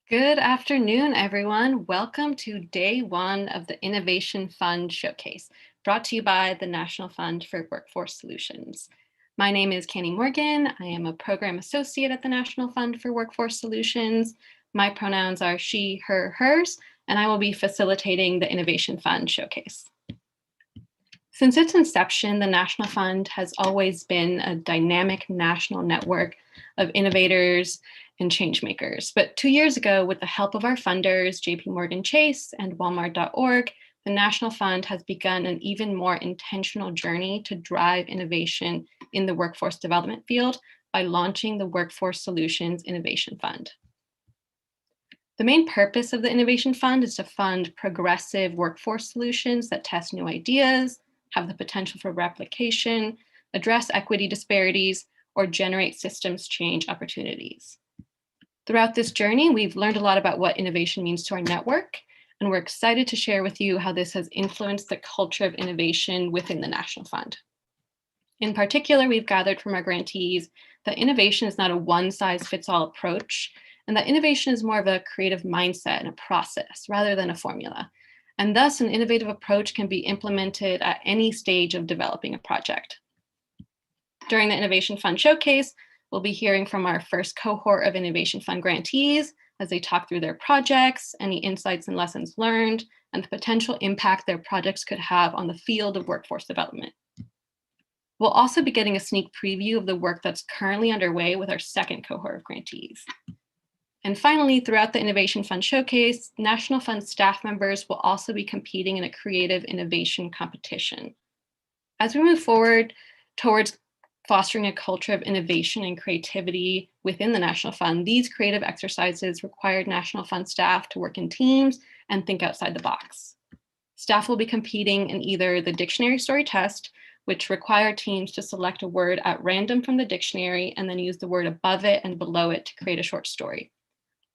Good afternoon, everyone. Welcome to day one of the Innovation Fund Showcase, brought to you by the National Fund for Workforce Solutions. My name is Candy Morgan. I am a program associate at the National Fund for Workforce Solutions. My pronouns are she, her, hers, and I will be facilitating the Innovation Fund Showcase. Since its inception, the National Fund has always been a dynamic national network of innovators and changemakers. But 2 years ago, with the help of our funders, JPMorgan Chase and Walmart.org, the National Fund has begun an even more intentional journey to drive innovation in the workforce development field by launching the Workforce Solutions Innovation Fund. The main purpose of the Innovation Fund is to fund progressive workforce solutions that test new ideas, have the potential for replication, address equity disparities, or generate systems change opportunities. Throughout this journey, we've learned a lot about what innovation means to our network, and we're excited to share with you how this has influenced the culture of innovation within the National Fund. In particular, we've gathered from our grantees that innovation is not a one-size-fits-all approach, and that innovation is more of a creative mindset and a process rather than a formula. And thus, an innovative approach can be implemented at any stage of developing a project. During the Innovation Fund Showcase, we'll be hearing from our first cohort of Innovation Fund grantees as they talk through their projects, any insights and lessons learned, and the potential impact their projects could have on the field of workforce development. We'll also be getting a sneak preview of the work that's currently underway with our second cohort of grantees. And finally, throughout the Innovation Fund Showcase, National Fund staff members will also be competing in a creative innovation competition. As we move forward towards fostering a culture of innovation and creativity within the National Fund, these creative exercises require National Fund staff to work in teams and think outside the box. Staff will be competing in either the dictionary story test, which require teams to select a word at random from the dictionary and then use the word above it and below it to create a short story.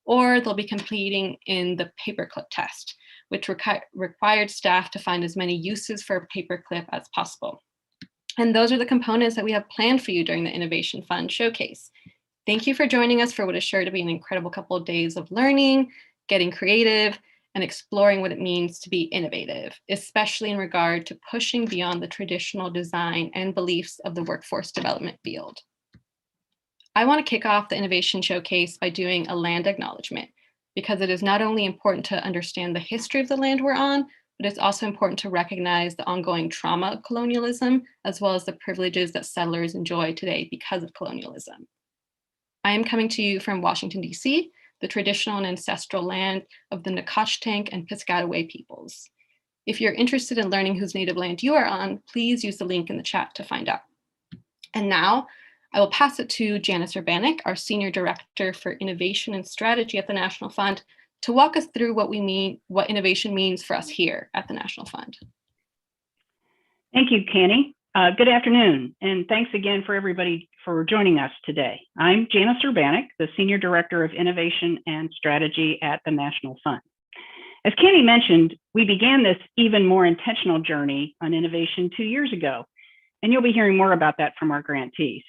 Or they'll be competing in the paperclip test, which required staff to find as many uses for a paperclip as possible. And those are the components that we have planned for you during the Innovation Fund Showcase. Thank you for joining us for what is sure to be an incredible couple of days of learning, getting creative, and exploring what it means to be innovative, especially in regard to pushing beyond the traditional design and beliefs of the workforce development field. I want to kick off the Innovation Showcase by doing a land acknowledgement, because it is not only important to understand the history of the land we're on, but it's also important to recognize the ongoing trauma of colonialism, as well as the privileges that settlers enjoy today because of colonialism. I am coming to you from Washington, D.C., the traditional and ancestral land of the Nacotchtank and Piscataway peoples. If you're interested in learning whose native land you are on, please use the link in the chat to find out. And now, I will pass it to Janice Urbanek, our Senior Director for Innovation and Strategy at the National Fund, to walk us through what innovation means for us here at the National Fund. Thank you, Candy. Good afternoon, and thanks again for everybody for joining us today. I'm Janice Urbanek, the Senior Director of Innovation and Strategy at the National Fund. As Candy mentioned, we began this even more intentional journey on innovation 2 years ago, and you'll be hearing more about that from our grantees.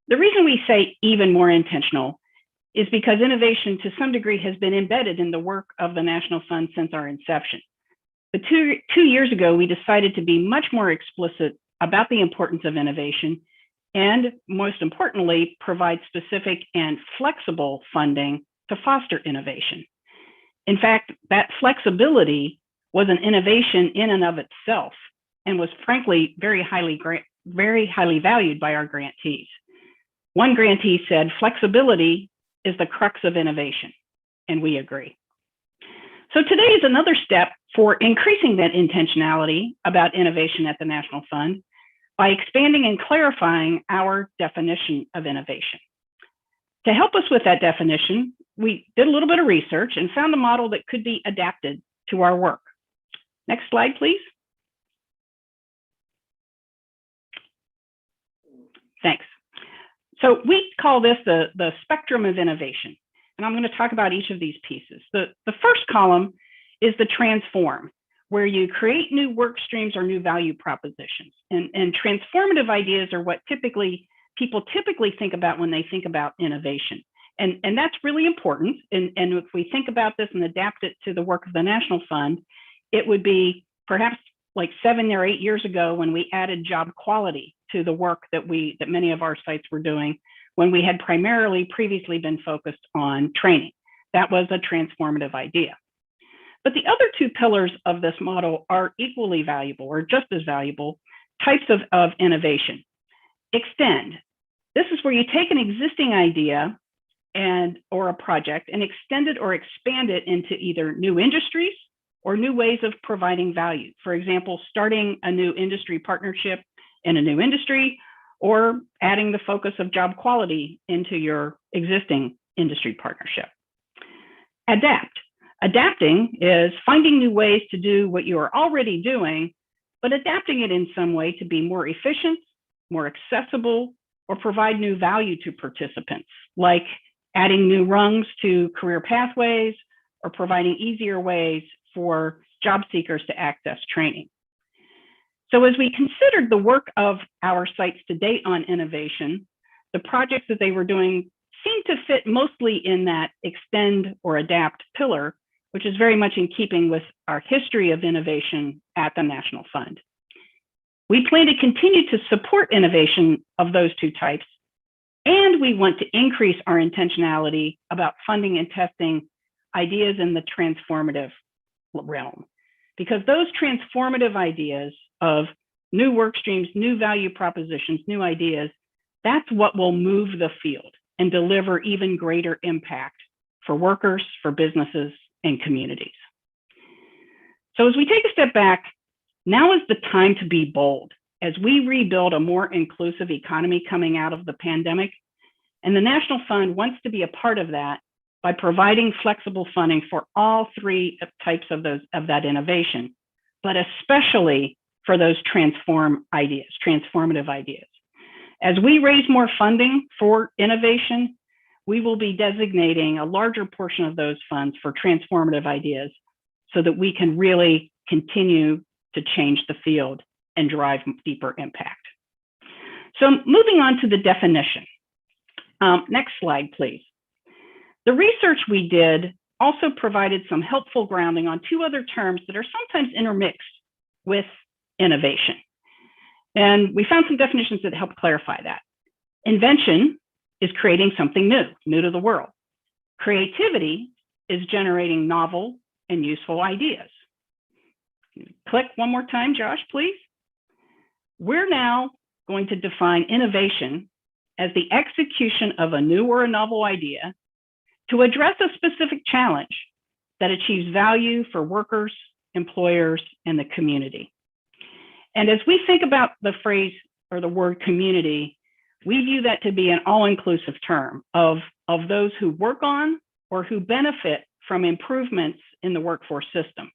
The reason we say even more intentional is because innovation to some degree has been embedded in the work of the National Fund since our inception. But two years ago, we decided to be much more explicit about the importance of innovation and, most importantly, provide specific and flexible funding to foster innovation. In fact, that flexibility was an innovation in and of itself and was frankly very highly valued by our grantees. One grantee said, "Flexibility is the crux of innovation," and we agree. So today is another step for increasing that intentionality about innovation at the National Fund by expanding and clarifying our definition of innovation. To help us with that definition, we did a little bit of research and found a model that could be adapted to our work. Next slide, please. Thanks. So we call this the spectrum of innovation. And I'm going to talk about each of these pieces. The first column is the transform, where you create new work streams or new value propositions. And transformative ideas are what people typically think about when they think about innovation. And that's really important. And if we think about this and adapt it to the work of the National Fund, it would be perhaps like 7 or 8 years ago when we added job quality to the work that many of our sites were doing, when we had primarily previously been focused on training. That was a transformative idea. But the other two pillars of this model are equally valuable, or just as valuable, types of innovation. Extend. This is where you take an existing idea or a project and extend it or expand it into either new industries or new ways of providing value. For example, starting a new industry partnership in a new industry, or adding the focus of job quality into your existing industry partnership. Adapt. Adapting is finding new ways to do what you are already doing, but adapting it in some way to be more efficient, more accessible, or provide new value to participants, like adding new rungs to career pathways or providing easier ways for job seekers to access training. So as we considered the work of our sites to date on innovation, the projects that they were doing seemed to fit mostly in that extend or adapt pillar, which is very much in keeping with our history of innovation at the National Fund. We plan to continue to support innovation of those two types, and we want to increase our intentionality about funding and testing ideas in the transformative realm, because those transformative ideas of new work streams, new value propositions, new ideas, that's what will move the field and deliver even greater impact for workers, for businesses, and communities. So as we take a step back, now is the time to be bold as we rebuild a more inclusive economy coming out of the pandemic. And the National Fund wants to be a part of that by providing flexible funding for all three types of that innovation, but especially for those transformative ideas. As we raise more funding for innovation, we will be designating a larger portion of those funds for transformative ideas so that we can really continue to change the field and drive deeper impact. So moving on to the definition. Next slide, please. The research we did also provided some helpful grounding on two other terms that are sometimes intermixed with innovation. And we found some definitions that help clarify that. Invention is creating something new to the world. Creativity is generating novel and useful ideas. Click one more time, Josh, please. We're now going to define innovation as the execution of a new or a novel idea to address a specific challenge that achieves value for workers, employers, and the community. And as we think about the phrase or the word community, we view that to be an all-inclusive term of those who work on or who benefit from improvements in the workforce system,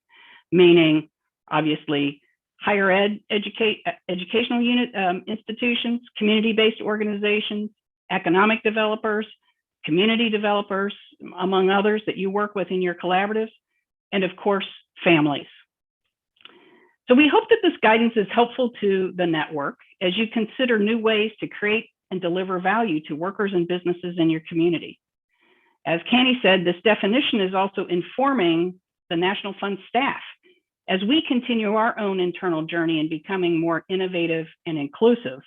meaning obviously higher educational institutions, community-based organizations, economic developers, community developers, among others that you work with in your collaboratives, and of course, families. So we hope that this guidance is helpful to the network as you consider new ways to create and deliver value to workers and businesses in your community. As Canny said, this definition is also informing the National Fund staff as we continue our own internal journey in becoming more innovative and inclusive,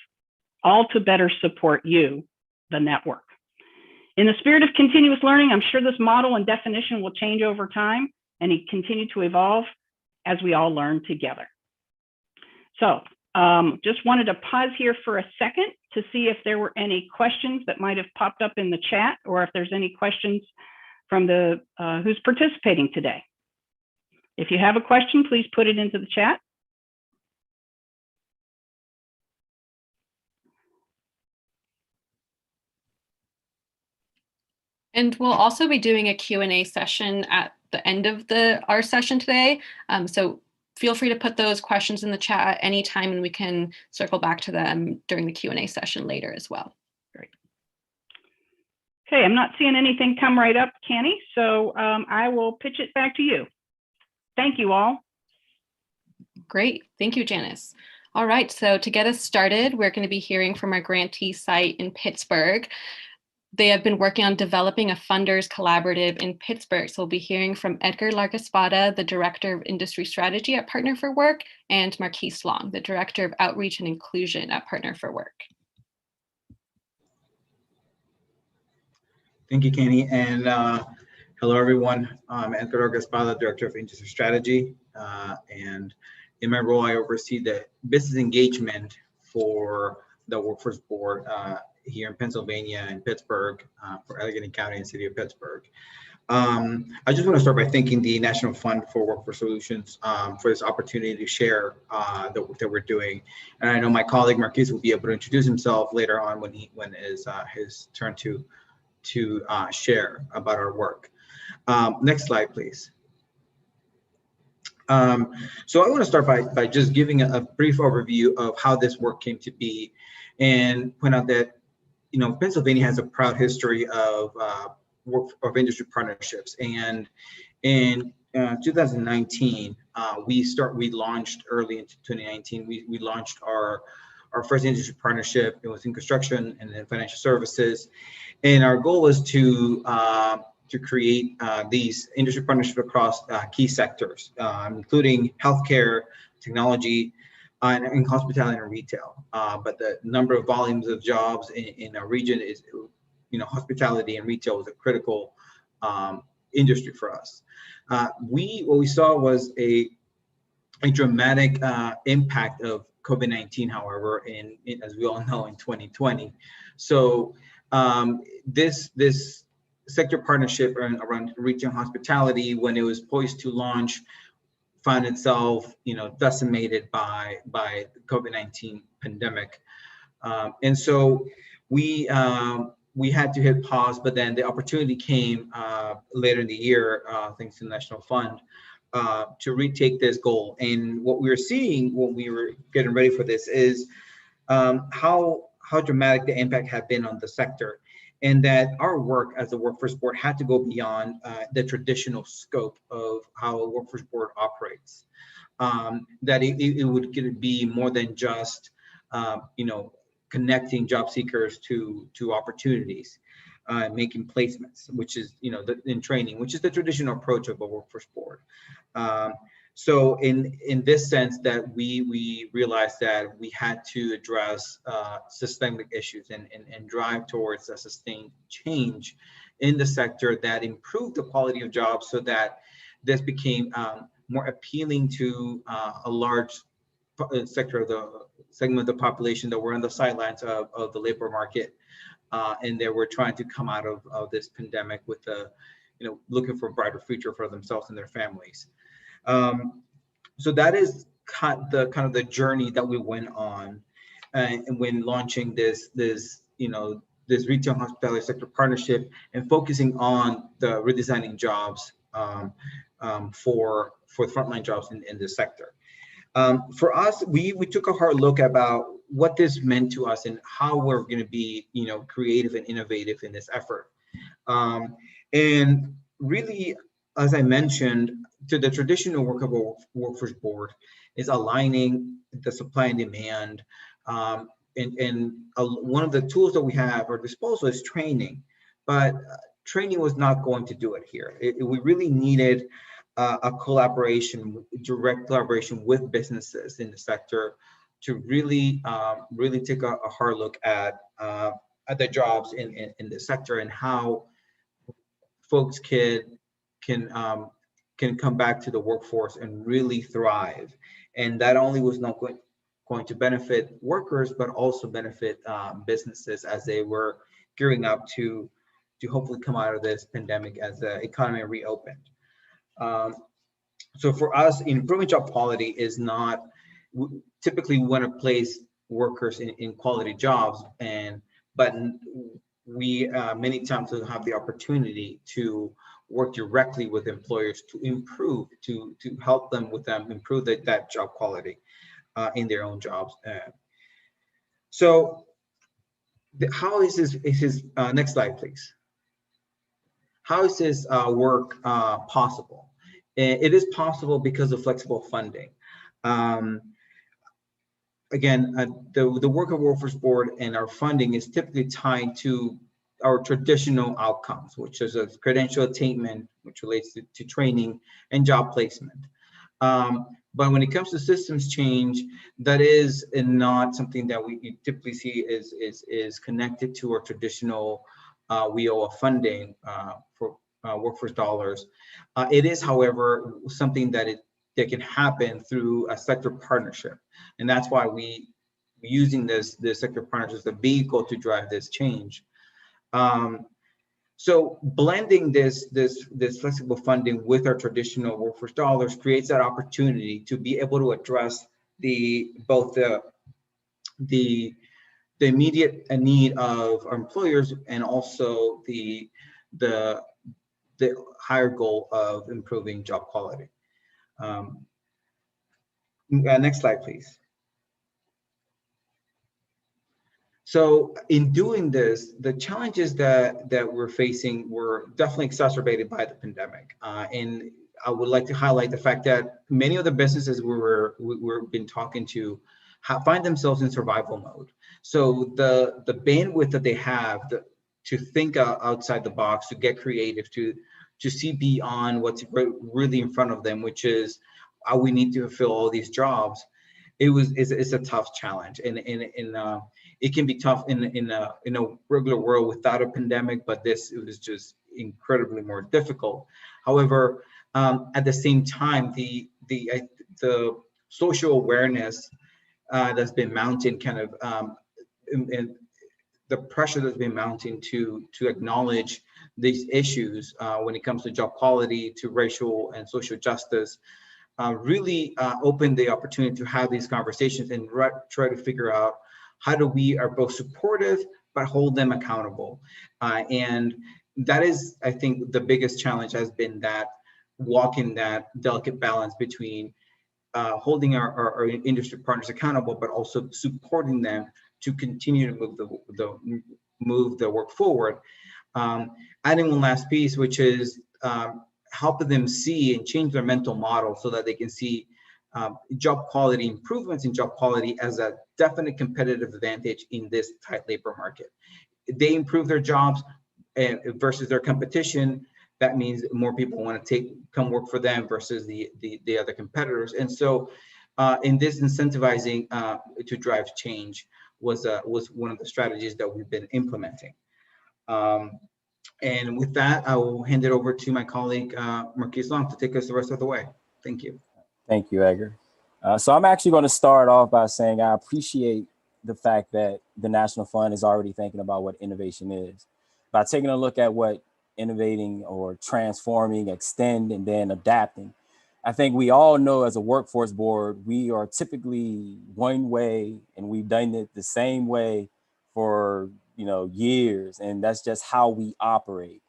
all to better support you, the network. In the spirit of continuous learning, I'm sure this model and definition will change over time and continue to evolve as we all learn together. So just wanted to pause here for a second to see if there were any questions that might have popped up in the chat, or if there's any questions from the who's participating today. If you have a question, please put it into the chat. And we'll also be doing a Q&A session at the end of our session today. So feel free to put those questions in the chat at any time, and we can circle back to them during the Q&A session later as well. Great. Okay, I'm not seeing anything come right up, Canny, so I will pitch it back to you. Thank you all. Great. Thank you, Janice. All right, so to get us started, we're going to be hearing from our grantee site in Pittsburgh. They have been working on developing a funders collaborative in Pittsburgh. So we'll be hearing from Edgar Largaspada, the Director of Industry Strategy at Partner for Work, and Marquise Long, the Director of Outreach and Inclusion at Partner for Work. Thank you, Kenny, and hello, everyone. I'm Edgar Largaspada, Director of Industry Strategy, and in my role, I oversee the business engagement for the Workforce Board here in Pennsylvania and Pittsburgh for Allegheny County and City of Pittsburgh. I just want to start by thanking the National Fund for Workforce Solutions for this opportunity to share the work that we're doing. And I know my colleague Marquise will be able to introduce himself later on when it is his turn to share about our work. Next slide, please. So I want to start by just giving a brief overview of how this work came to be and point out that, Pennsylvania has a proud history of industry partnerships. And in 2019, we launched early into 2019, we launched our first industry partnership. It was in construction and then financial services. And our goal was to create these industry partnerships across key sectors, including healthcare, technology, and hospitality and retail. But the number of volumes of jobs in our region is, hospitality and retail was a critical industry for us. What we saw was a dramatic impact of COVID-19, however, as we all know, in 2020. So this sector partnership around retail and hospitality, when it was poised to launch, found itself, decimated by the COVID-19 pandemic, and so we had to hit pause. But then the opportunity came later in the year, thanks to the National Fund, to retake this goal. And what we were seeing when we were getting ready for this is how dramatic the impact had been on the sector, and that our work as a Workforce Board had to go beyond the traditional scope of how a Workforce Board operates. That it would be more than just connecting job seekers to opportunities, making placements, which is in training, which is the traditional approach of a Workforce Board. So in this sense, that we realized that we had to address systemic issues and drive towards a sustained change in the sector that improved the quality of jobs, so that this became more appealing to a large sector of the segment of the population that were on the sidelines of the labor market, and they were trying to come out of this pandemic with looking for a brighter future for themselves and their families. So that is kind of the journey that we went on, and when launching this retail and hospitality sector partnership and focusing on the redesigning jobs for frontline jobs in this sector. For us, we took a hard look about what this meant to us and how we're going to be creative and innovative in this effort. And really, as I mentioned, to the traditional work of a Workforce Board is aligning the supply and demand. And one of the tools that we have at our disposal is training, but training was not going to do it here. We really needed a direct collaboration with businesses in the sector to really take a hard look at the jobs in the sector and how folks can come back to the workforce and really thrive. And that only was not going to benefit workers, but also benefit businesses as they were gearing up to hopefully come out of this pandemic as the economy reopened. So for us, improving job quality is not, typically we want to place workers in quality jobs, but we many times will have the opportunity to work directly with employers to help them improve that job quality in their own jobs. So how is this? Next slide, please. how is this work possible? It is possible because of flexible funding. Again, the work of Workforce Board and our funding is typically tied to our traditional outcomes, which is a credential attainment, which relates to training and job placement. But when it comes to systems change, that is not something that we typically see is connected to our traditional wheel of funding for workforce dollars. It is, however, something that can happen through a sector partnership, and that's why we using this sector partnership as a vehicle to drive this change. So blending this flexible funding with our traditional workforce dollars creates that opportunity to be able to address both the immediate need of our employers and also the higher goal of improving job quality. Next slide, please. So in doing this, the challenges that we're facing were definitely exacerbated by the pandemic. And I would like to highlight the fact that many of the businesses we've been talking to find themselves in survival mode. So the bandwidth that they have to think outside the box, to get creative, to see beyond what's really in front of them, which is how we need to fill all these jobs. It's a tough challenge, and it can be tough in a regular world without a pandemic, but it was just incredibly more difficult. However, at the same time, the social awareness that's been mounting, kind of, and the pressure that's been mounting to acknowledge these issues when it comes to job quality, to racial and social justice, really opened the opportunity to have these conversations and try to figure out how do we are both supportive but hold them accountable. And that is, I think, the biggest challenge has been that walking that delicate balance between holding our industry partners accountable, but also supporting them to continue to move the work forward. Adding one last piece, which is helping them see and change their mental model so that they can see job quality improvements in job quality as a definite competitive advantage in this tight labor market. They improve their jobs versus their competition. That means more people want to come work for them versus the other competitors. And so in this incentivizing to drive change was one of the strategies that we've been implementing. And with that, I will hand it over to my colleague, Marquise Long, to take us the rest of the way. Thank you. Thank you, Edgar. So I'm actually going to start off by saying I appreciate the fact that the National Fund is already thinking about what innovation is. By taking a look at what innovating or transforming, extend, and then adapting, I think we all know as a workforce board, we are typically one way, and we've done it the same way for years, and that's just how we operate.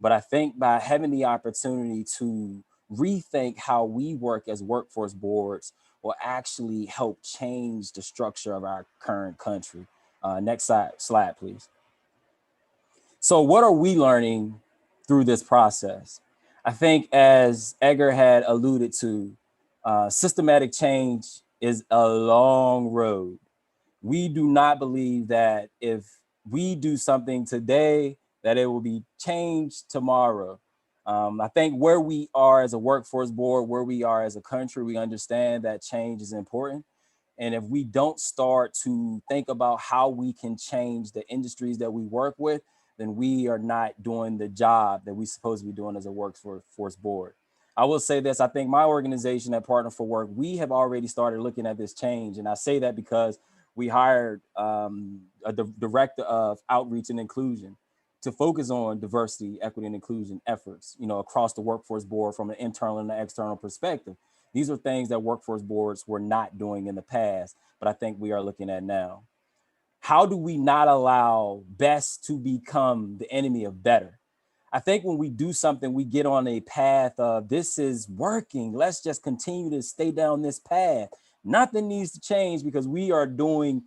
But I think by having the opportunity to rethink how we work as workforce boards will actually help change the structure of our current country. Next slide, please. So what are we learning through this process? I think, as Edgar had alluded to, systematic change is a long road. We do not believe that if we do something today, that it will be changed tomorrow. I think where we are as a workforce board, where we are as a country, we understand that change is important. And if we don't start to think about how we can change the industries that we work with, then we are not doing the job that we're supposed to be doing as a workforce board. I will say this, I think my organization at Partner for Work, we have already started looking at this change. And I say that because we hired a director of outreach and inclusion to focus on diversity, equity, and inclusion efforts, across the workforce board from an internal and an external perspective. These are things that workforce boards were not doing in the past, but I think we are looking at now. How do we not allow best to become the enemy of better? I think when we do something, we get on a path of this is working. Let's just continue to stay down this path. Nothing needs to change because we are doing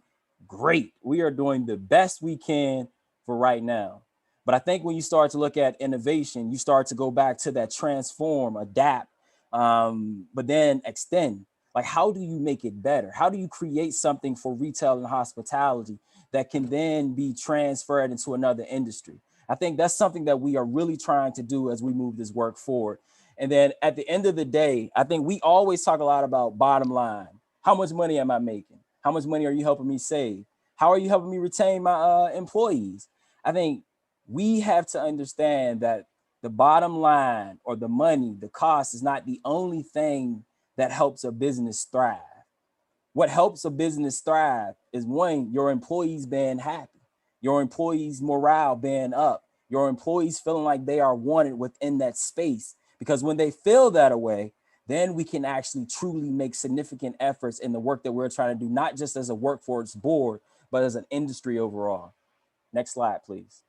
great. We are doing the best we can for right now. But I think when you start to look at innovation, you start to go back to that transform, adapt, but then extend. Like, how do you make it better? How do you create something for retail and hospitality that can then be transferred into another industry? I think that's something that we are really trying to do as we move this work forward. And then at the end of the day, I think we always talk a lot about bottom line. How much money am I making? How much money are you helping me save? How are you helping me retain my employees? I think we have to understand that the bottom line, or the money, the cost, is not the only thing that helps a business thrive. What helps a business thrive is, one, your employees being happy, your employees' morale being up, your employees feeling like they are wanted within that space. Because when they feel that way, then we can actually truly make significant efforts in the work that we're trying to do, not just as a workforce board, but as an industry overall. Next slide, please.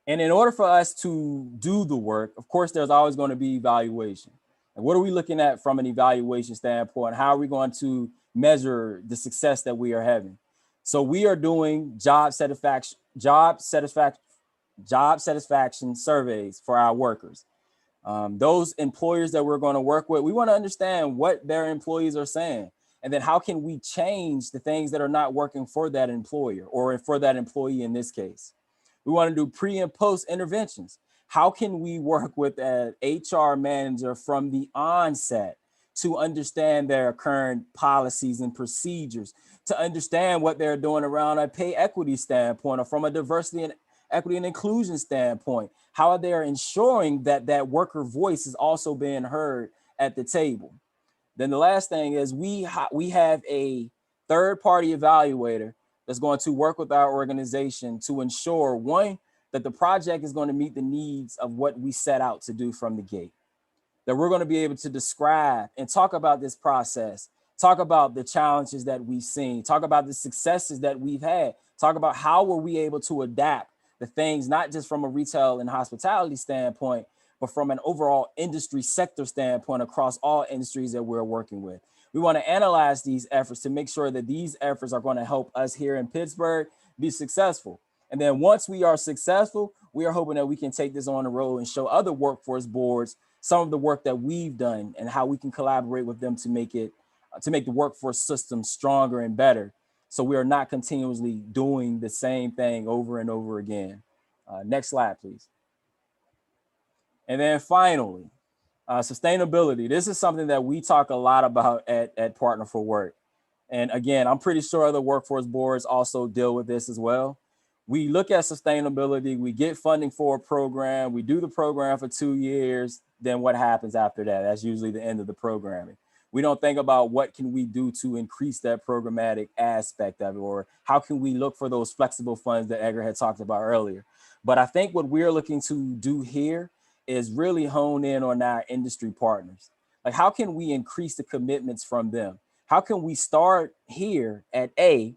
And in order for us to do the work, of course, there's always going to be evaluation. And what are we looking at from an evaluation standpoint? How are we going to measure the success that we are having? So we are doing job satisfaction surveys for our workers. Those employers that we're going to work with, we want to understand what their employees are saying. And then how can we change the things that are not working for that employer, or for that employee in this case? We want to do pre and post interventions. How can we work with an HR manager from the onset to understand their current policies and procedures, to understand what they're doing around a pay equity standpoint, or from a diversity and equity and inclusion standpoint? How are they ensuring that that worker voice is also being heard at the table? Then the last thing is we have a third-party evaluator that's going to work with our organization to ensure, one, that the project is going to meet the needs of what we set out to do from the gate, that we're going to be able to describe and talk about this process, talk about the challenges that we've seen, talk about the successes that we've had, talk about how were we able to adapt the things, not just from a retail and hospitality standpoint, but from an overall industry sector standpoint across all industries that we're working with. We want to analyze these efforts to make sure that these efforts are going to help us here in Pittsburgh be successful. And then once we are successful, we are hoping that we can take this on the road and show other workforce boards some of the work that we've done and how we can collaborate with them to make the workforce system stronger and better, so we are not continuously doing the same thing over and over again. Next slide, please. And then finally, sustainability. This is something that we talk a lot about at Partner for Work. And again, I'm pretty sure other workforce boards also deal with this as well. We look at sustainability, we get funding for a program, we do the program for 2 years, then what happens after that? That's usually the end of the programming. We don't think about what can we do to increase that programmatic aspect of it, or how can we look for those flexible funds that Edgar had talked about earlier. But I think what we're looking to do here is really hone in on our industry partners. Like, how can we increase the commitments from them? How can we start here at A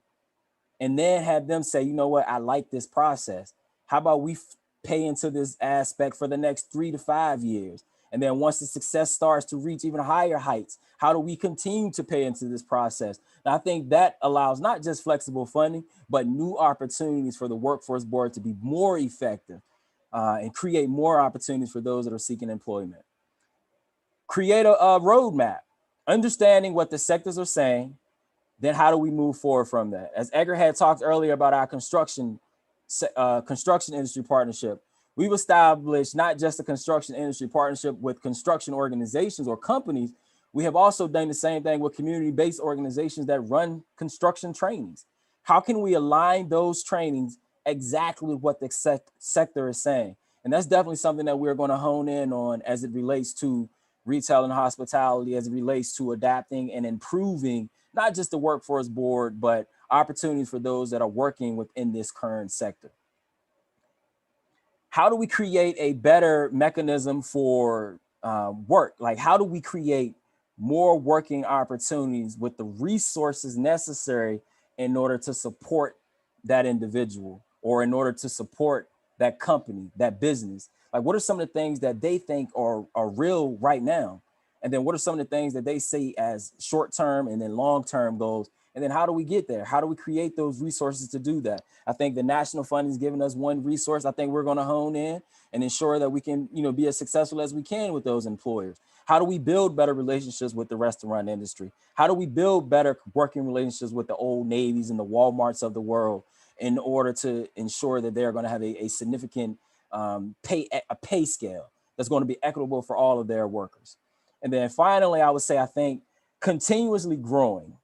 and then have them say, you know what, I like this process. How about we pay into this aspect for the next 3 to 5 years? And then once the success starts to reach even higher heights, how do we continue to pay into this process? And I think that allows not just flexible funding, but new opportunities for the workforce board to be more effective and create more opportunities for those that are seeking employment. Create a roadmap, understanding what the sectors are saying, then how do we move forward from that? As Edgar had talked earlier about our construction industry partnership, we've established not just a construction industry partnership with construction organizations or companies, we have also done the same thing with community-based organizations that run construction trainings. How can we align those trainings exactly with what the sector is saying? And that's definitely something that we're going to hone in on as it relates to retail and hospitality, as it relates to adapting and improving not just the workforce board, but opportunities for those that are working within this current sector. How do we create a better mechanism for work? Like, how do we create more working opportunities with the resources necessary in order to support that individual, or in order to support that company, that business? Like, what are some of the things that they think are real right now? And then what are some of the things that they see as short-term and then long-term goals? And then how do we get there? How do we create those resources to do that? I think the National Fund has given us one resource. I think we're going to hone in and ensure that we can, be as successful as we can with those employers. How do we build better relationships with the restaurant industry? How do we build better working relationships with the Old Navies and the Walmarts of the world in order to ensure that they're going to have a significant pay scale that's going to be equitable for all of their workers? And then finally, I would say, I think continuously growing.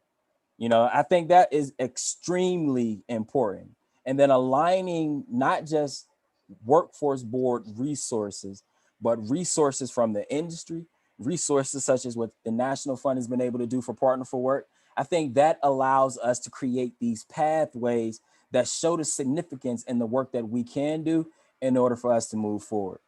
I think that is extremely important. And then aligning not just workforce board resources, but resources from the industry, resources such as what the National Fund has been able to do for Partner for Work. I think that allows us to create these pathways that show the significance in the work that we can do in order for us to move forward.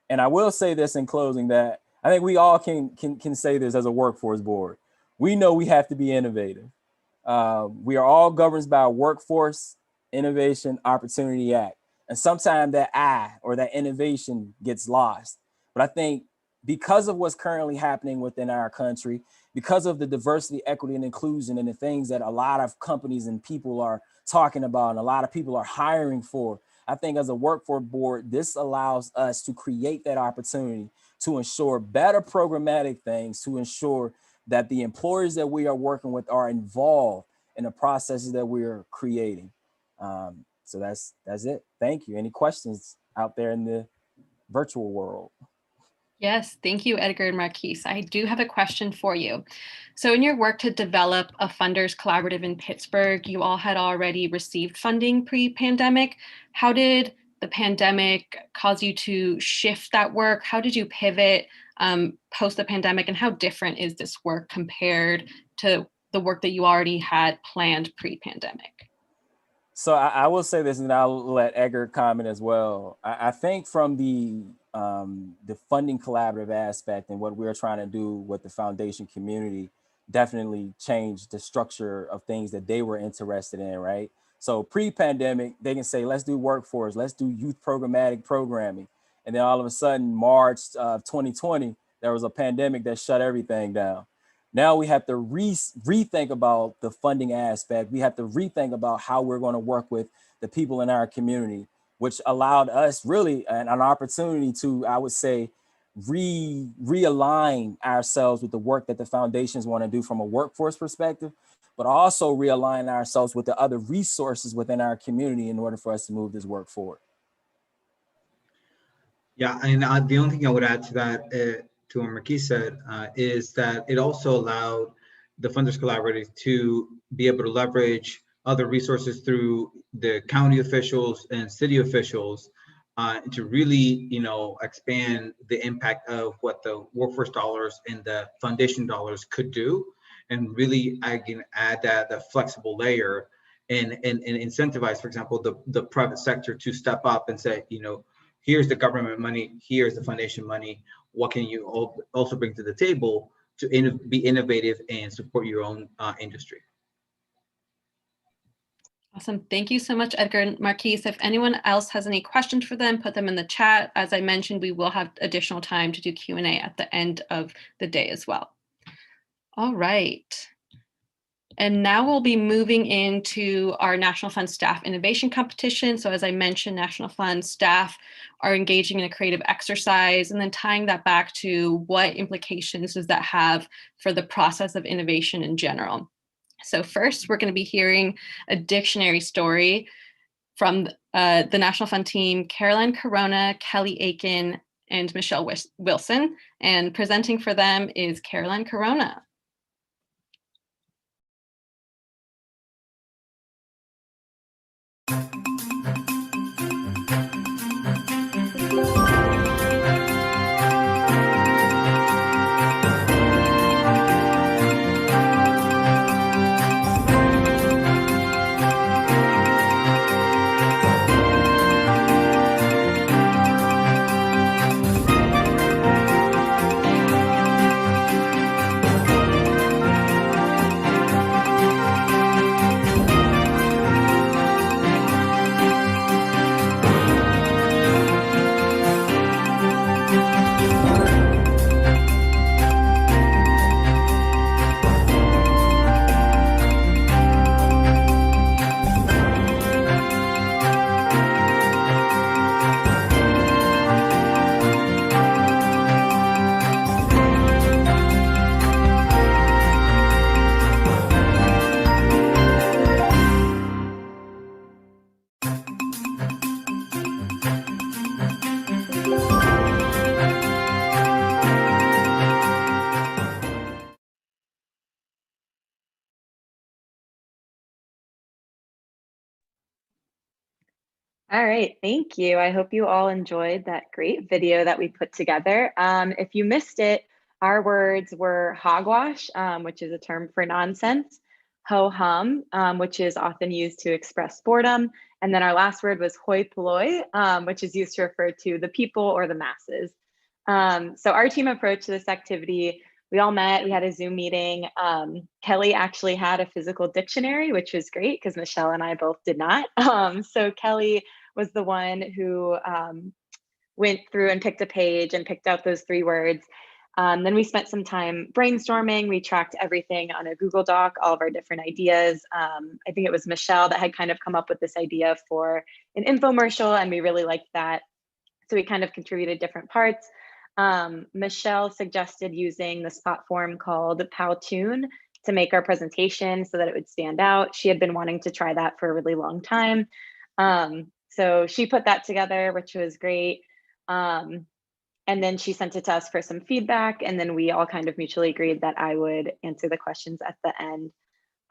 And I will say this in closing, that I think we all can say this as a workforce board. We know we have to be innovative. We are all governed by a Workforce Innovation Opportunity Act. And sometimes that I or that innovation gets lost. But I think because of what's currently happening within our country, because of the diversity, equity, and inclusion and the things that a lot of companies and people are talking about and a lot of people are hiring for, I think as a workforce board, this allows us to create that opportunity to ensure better programmatic things, to ensure that the employers that we are working with are involved in the processes that we are creating. So that's it. Thank you. Any questions out there in the virtual world? Yes, thank you, Edgar and Marquise. I do have a question for you. So in your work to develop a funders collaborative in Pittsburgh, you all had already received funding pre-pandemic. How did the pandemic cause you to shift that work? How did you pivot post the pandemic, and how different is this work compared to the work that you already had planned pre-pandemic? So I will say this, and I'll let Edgar comment as well. I think from the funding collaborative aspect and what we're trying to do with the foundation community definitely changed the structure of things that they were interested in, right? So pre-pandemic, they can say, let's do workforce, let's do youth programmatic programming. And then all of a sudden, March of 2020, there was a pandemic that shut everything down. Now we have to rethink about the funding aspect. We have to rethink about how we're going to work with the people in our community, which allowed us really an opportunity to, I would say, realign ourselves with the work that the foundations want to do from a workforce perspective, but also realign ourselves with the other resources within our community in order for us to move this work forward. Yeah, and the only thing I would add to that, to what Marquise said, is that it also allowed the Funders Collaborative to be able to leverage other resources through the county officials and city officials to really, expand the impact of what the workforce dollars and the foundation dollars could do, and really, again, add that flexible layer and incentivize, for example, the private sector to step up and say, here's the government money, here's the foundation money. What can you also bring to the table to be innovative and support your own industry? Awesome. Thank you so much, Edgar and Marquise. If anyone else has any questions for them, put them in the chat. As I mentioned, we will have additional time to do Q&A at the end of the day as well. All right. And now we'll be moving into our National Fund Staff Innovation Competition. So as I mentioned, National Fund staff are engaging in a creative exercise, and then tying that back to what implications does that have for the process of innovation in general. So first, we're going to be hearing a dictionary story from the National Fund team, Caroline Corona, Kelly Aiken, and Michelle Wilson. And presenting for them is Caroline Corona. All right, thank you. I hope you all enjoyed that great video that we put together. If you missed it, our words were hogwash, which is a term for nonsense, ho-hum, which is often used to express boredom, and then our last word was hoi polloi, which is used to refer to the people or the masses. So our team approach to this activity, we all met, we had a Zoom meeting. Kelly actually had a physical dictionary, which was great because Michelle and I both did not. So Kelly was the one who went through and picked a page and picked out those 3 words. Then we spent some time brainstorming. We tracked everything on a Google Doc, all of our different ideas. I think it was Michelle that had kind of come up with this idea for an infomercial, and we really liked that. So we kind of contributed different parts. Michelle suggested using this platform called Powtoon to make our presentation so that it would stand out. She had been wanting to try that for a really long time. So she put that together, which was great. And then she sent it to us for some feedback. And then we all kind of mutually agreed that I would answer the questions at the end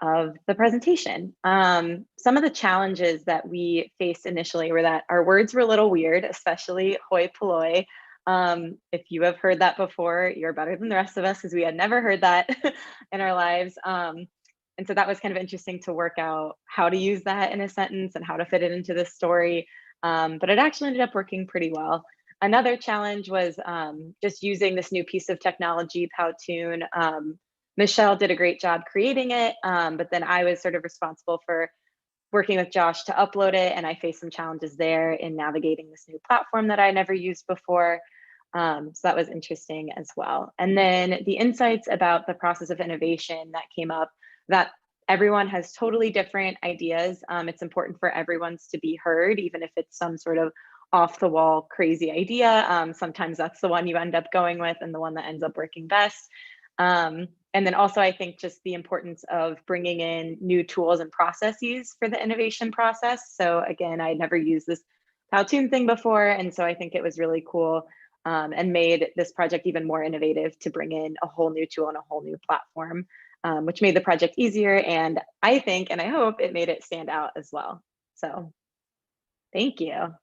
of the presentation. Some of the challenges that we faced initially were that our words were a little weird, especially hoi polloi. If you have heard that before, you're better than the rest of us because we had never heard that in our lives. And so that was kind of interesting to work out how to use that in a sentence and how to fit it into the story. But it actually ended up working pretty well. Another challenge was just using this new piece of technology, Powtoon. Michelle did a great job creating it, but then I was sort of responsible for working with Josh to upload it, and I faced some challenges there in navigating this new platform that I never used before. So that was interesting as well. And then the insights about the process of innovation that came up, that everyone has totally different ideas. It's important for everyone's to be heard, even if it's some sort of off the wall crazy idea. Sometimes that's the one you end up going with and the one that ends up working best. And then also I think just the importance of bringing in new tools and processes for the innovation process. So again, I had never used this Powtoon thing before. And so I think it was really cool and made this project even more innovative to bring in a whole new tool and a whole new platform, which made the project easier. And I think, and I hope it made it stand out as well. So thank you.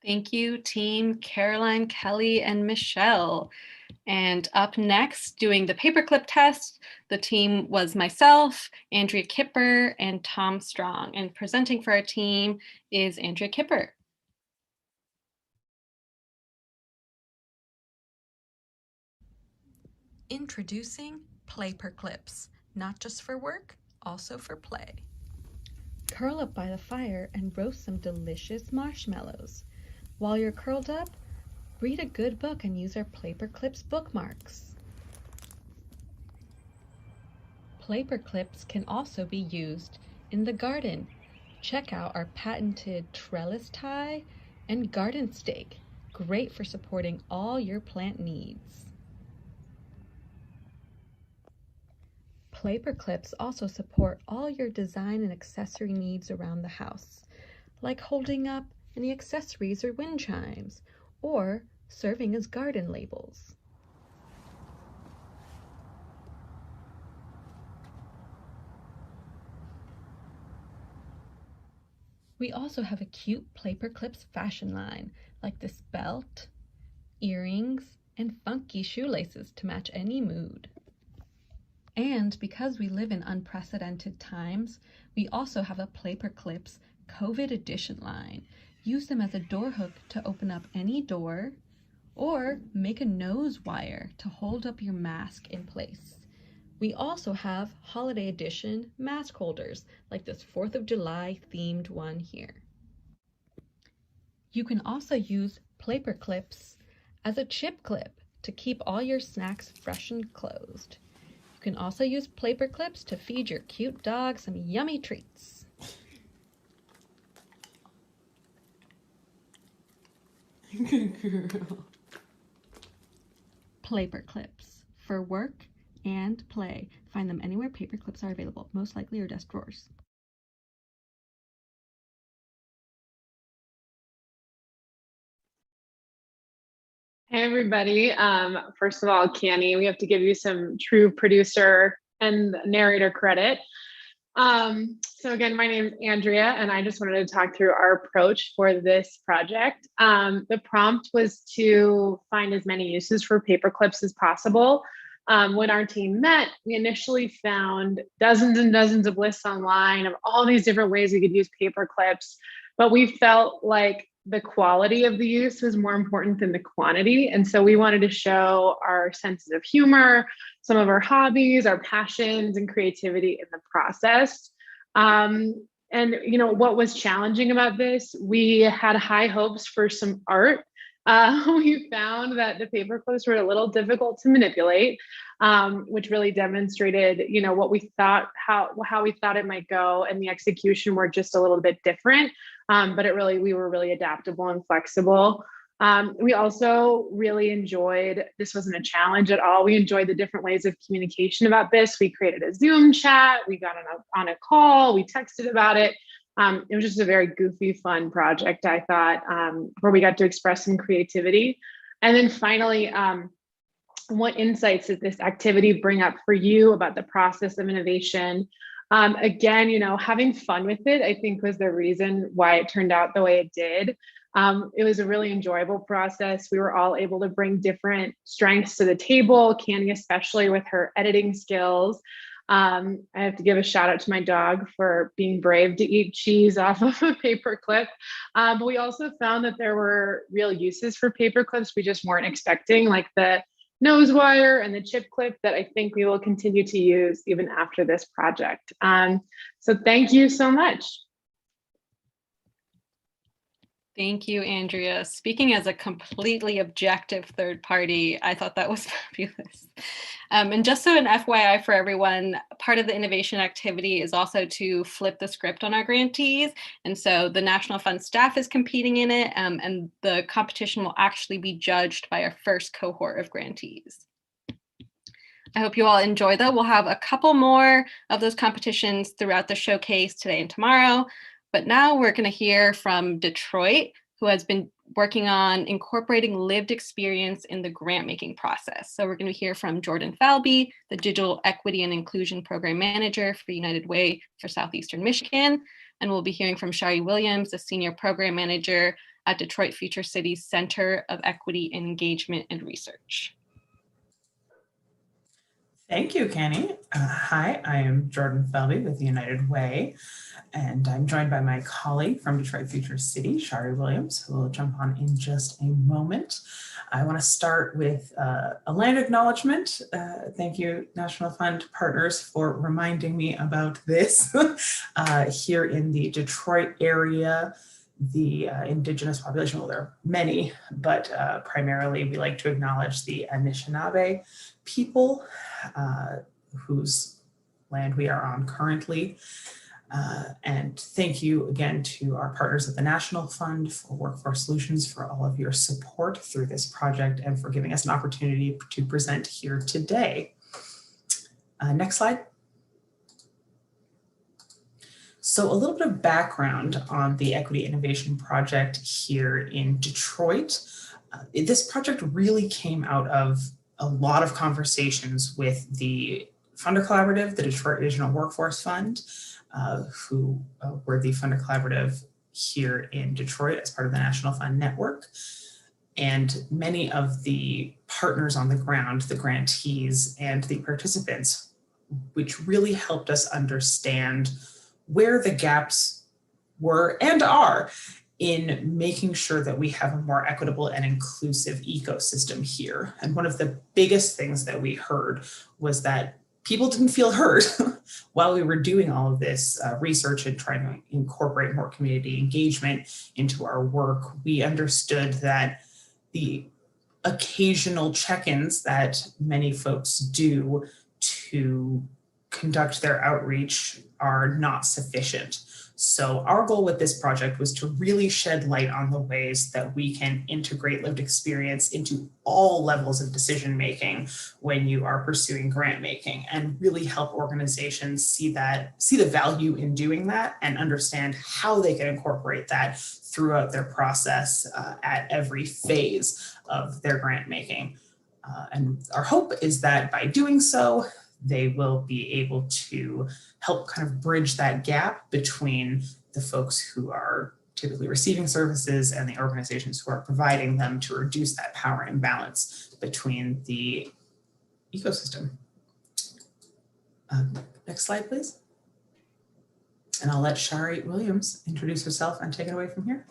Thank you, team Caroline, Kelly, and Michelle. And up next, doing the paperclip test, the team was myself, Andrea Kipper, and Tom Strong. And presenting for our team is Andrea Kipper. Introducing paperclips, not just for work, also for play. Curl up by the fire and roast some delicious marshmallows. While you're curled up, read a good book and use our paperclips bookmarks. Paperclips can also be used in the garden. Check out our patented trellis tie and garden stake, great for supporting all your plant needs. Paperclips also support all your design and accessory needs around the house, like holding up any accessories or wind chimes, or serving as garden labels. We also have a cute paperclips fashion line, like this belt, earrings, and funky shoelaces to match any mood. And because we live in unprecedented times, we also have a paperclips COVID edition line. Use them as a door hook to open up any door, or make a nose wire to hold up your mask in place. We also have holiday edition mask holders, like this 4th of July themed one here. You can also use paperclips as a chip clip to keep all your snacks fresh and closed. You can also use paperclips to feed your cute dog some yummy treats. Paperclips for work and play. Find them anywhere paperclips are available, most likely your desk drawers. Hey everybody. First of all, Canny, we have to give you some true producer and narrator credit. So again, my name is Andrea, and I just wanted to talk through our approach for this project. The prompt was to find as many uses for paper clips as possible. When our team met, we initially found dozens and dozens of lists online of all these different ways we could use paper clips, but we felt like the quality of the use was more important than the quantity. And so we wanted to show our senses of humor, some of our hobbies, our passions, and creativity in the process. And what was challenging about this, we had high hopes for some art. We found that the paper clips were a little difficult to manipulate, which really demonstrated, what we thought, how we thought it might go, and the execution were just a little bit different. But we were really adaptable and flexible. We also really enjoyed, this wasn't a challenge at all. We enjoyed the different ways of communication about this. We created a Zoom chat, we got on a call, we texted about it. It was just a very goofy, fun project, I thought, where we got to express some creativity. And then finally, what insights did this activity bring up for you about the process of innovation? Again, having fun with it, I think, was the reason why it turned out the way it did. It was a really enjoyable process. We were all able to bring different strengths to the table, Candy especially with her editing skills. I have to give a shout out to my dog for being brave to eat cheese off of a paper clip. But we also found that there were real uses for paper clips we just weren't expecting, like the nose wire and the chip clip that I think we will continue to use even after this project. So thank you so much. Thank you, Andrea. Speaking as a completely objective third party, I thought that was fabulous. And just so an FYI for everyone, part of the innovation activity is also to flip the script on our grantees. And so the National Fund staff is competing in it, and the competition will actually be judged by our first cohort of grantees. I hope you all enjoy that. We'll have a couple more of those competitions throughout the showcase today and tomorrow. But now we're going to hear from Detroit, who has been working on incorporating lived experience in the grant making process. So we're going to hear from Jordan Falby, the Digital Equity and Inclusion Program Manager for United Way for Southeastern Michigan. And we'll be hearing from Shari Williams, the Senior Program Manager at Detroit Future Cities Center of Equity and Engagement and Research. Thank you, Kenny. Hi, I am Jordan Falby with United Way, and I'm joined by my colleague from Detroit Future City, Shari Williams, who will jump on in just a moment. I want to start with a land acknowledgement. Thank you, National Fund partners, for reminding me about this. Here in the Detroit area, the indigenous population, well, there are many, but primarily we like to acknowledge the Anishinaabe people whose land we are on currently. And thank you again to our partners at the National Fund for Workforce Solutions for all of your support through this project and for giving us an opportunity to present here today. Next slide. So a little bit of background on the Equity Innovation Project here in Detroit. This project really came out of a lot of conversations with the Funder Collaborative, the Detroit Regional Workforce Fund, who were the Funder Collaborative here in Detroit as part of the National Fund Network. And many of the partners on the ground, the grantees and the participants, which really helped us understand where the gaps were and are in making sure that we have a more equitable and inclusive ecosystem here. And one of the biggest things that we heard was that people didn't feel heard while we were doing all of this research and trying to incorporate more community engagement into our work. We understood that the occasional check-ins that many folks do to conduct their outreach are not sufficient. So our goal with this project was to really shed light on the ways that we can integrate lived experience into all levels of decision making when you are pursuing grant making, and really help organizations see the value in doing that and understand how they can incorporate that throughout their process at every phase of their grant making. And our hope is that by doing so, they will be able to help kind of bridge that gap between the folks who are typically receiving services and the organizations who are providing them, to reduce that power imbalance between the ecosystem. Next slide, please. And I'll let Shari Williams introduce herself and take it away from here.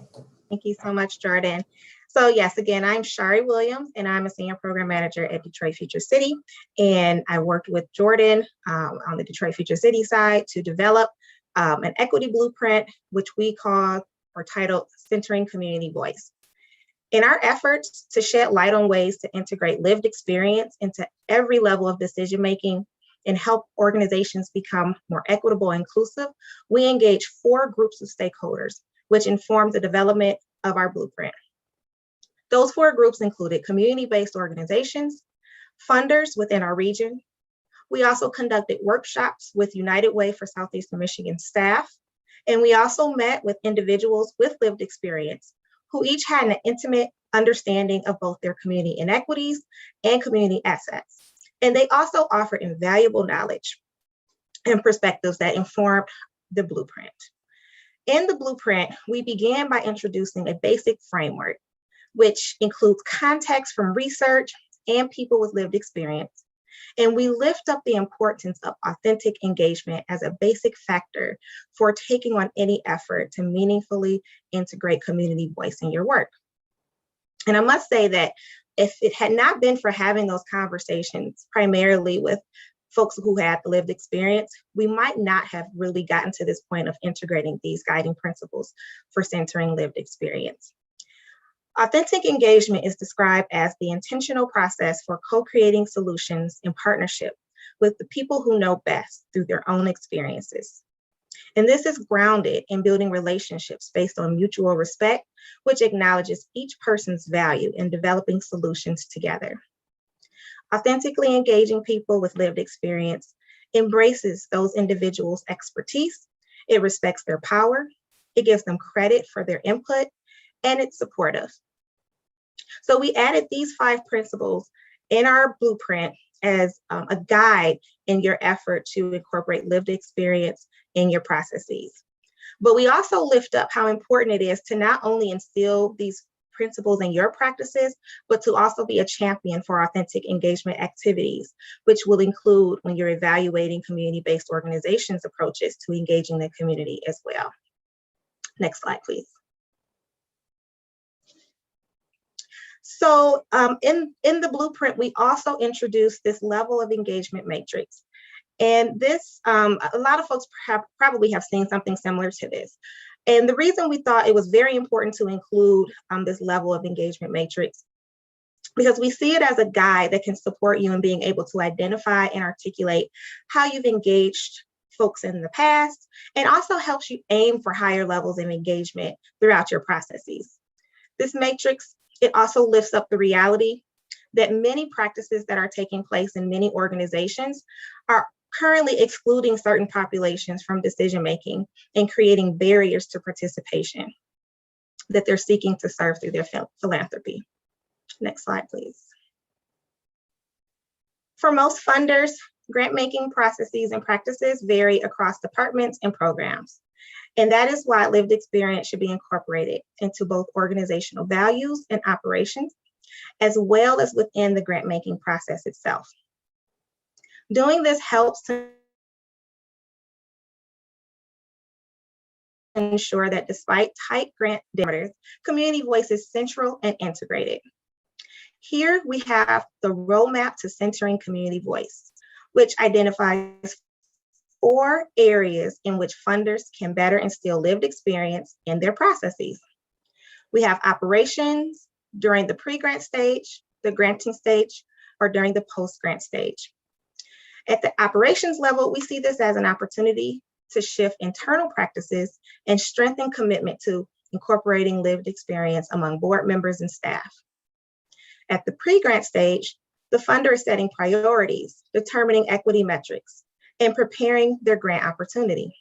Thank you so much, Jordan. So yes, again, I'm Shari Williams, and I'm a senior program manager at Detroit Future City. And I worked with Jordan on the Detroit Future City side to develop an equity blueprint, which we call or titled Centering Community Voice. In our efforts to shed light on ways to integrate lived experience into every level of decision-making and help organizations become more equitable and inclusive, we engage 4 groups of stakeholders, which informed the development of our blueprint. Those 4 groups included community-based organizations, funders within our region. We also conducted workshops with United Way for Southeastern Michigan staff. And we also met with individuals with lived experience who each had an intimate understanding of both their community inequities and community assets. And they also offered invaluable knowledge and perspectives that informed the blueprint. In the blueprint, we began by introducing a basic framework, which includes context from research and people with lived experience. And we lift up the importance of authentic engagement as a basic factor for taking on any effort to meaningfully integrate community voice in your work. And I must say that if it had not been for having those conversations, primarily with folks who had the lived experience, we might not have really gotten to this point of integrating these guiding principles for centering lived experience. Authentic engagement is described as the intentional process for co-creating solutions in partnership with the people who know best through their own experiences. And this is grounded in building relationships based on mutual respect, which acknowledges each person's value in developing solutions together. Authentically engaging people with lived experience embraces those individuals' expertise, it respects their power, it gives them credit for their input, and it's supportive. So we added these 5 principles in our blueprint as a guide in your effort to incorporate lived experience in your processes. But we also lift up how important it is to not only instill these principles in your practices, but to also be a champion for authentic engagement activities, which will include when you're evaluating community-based organizations' approaches to engaging the community as well. Next slide, please. So in the blueprint, we also introduced this level of engagement matrix. And this, a lot of folks probably have seen something similar to this. And the reason we thought it was very important to include this level of engagement matrix, because we see it as a guide that can support you in being able to identify and articulate how you've engaged folks in the past, and also helps you aim for higher levels of engagement throughout your processes. This matrix, it also lifts up the reality that many practices that are taking place in many organizations are currently excluding certain populations from decision-making and creating barriers to participation that they're seeking to serve through their philanthropy. Next slide, please. For most funders, grant-making processes and practices vary across departments and programs. And that is why lived experience should be incorporated into both organizational values and operations, as well as within the grant-making process itself. Doing this helps to ensure that despite tight grant parameters, community voice is central and integrated. Here we have the roadmap to centering community voice, which identifies 4 areas in which funders can better instill lived experience in their processes. We have operations during the pre-grant stage, the granting stage, or during the post-grant stage. At the operations level, we see this as an opportunity to shift internal practices and strengthen commitment to incorporating lived experience among board members and staff. At the pre-grant stage, the funder is setting priorities, determining equity metrics, and preparing their grant opportunity.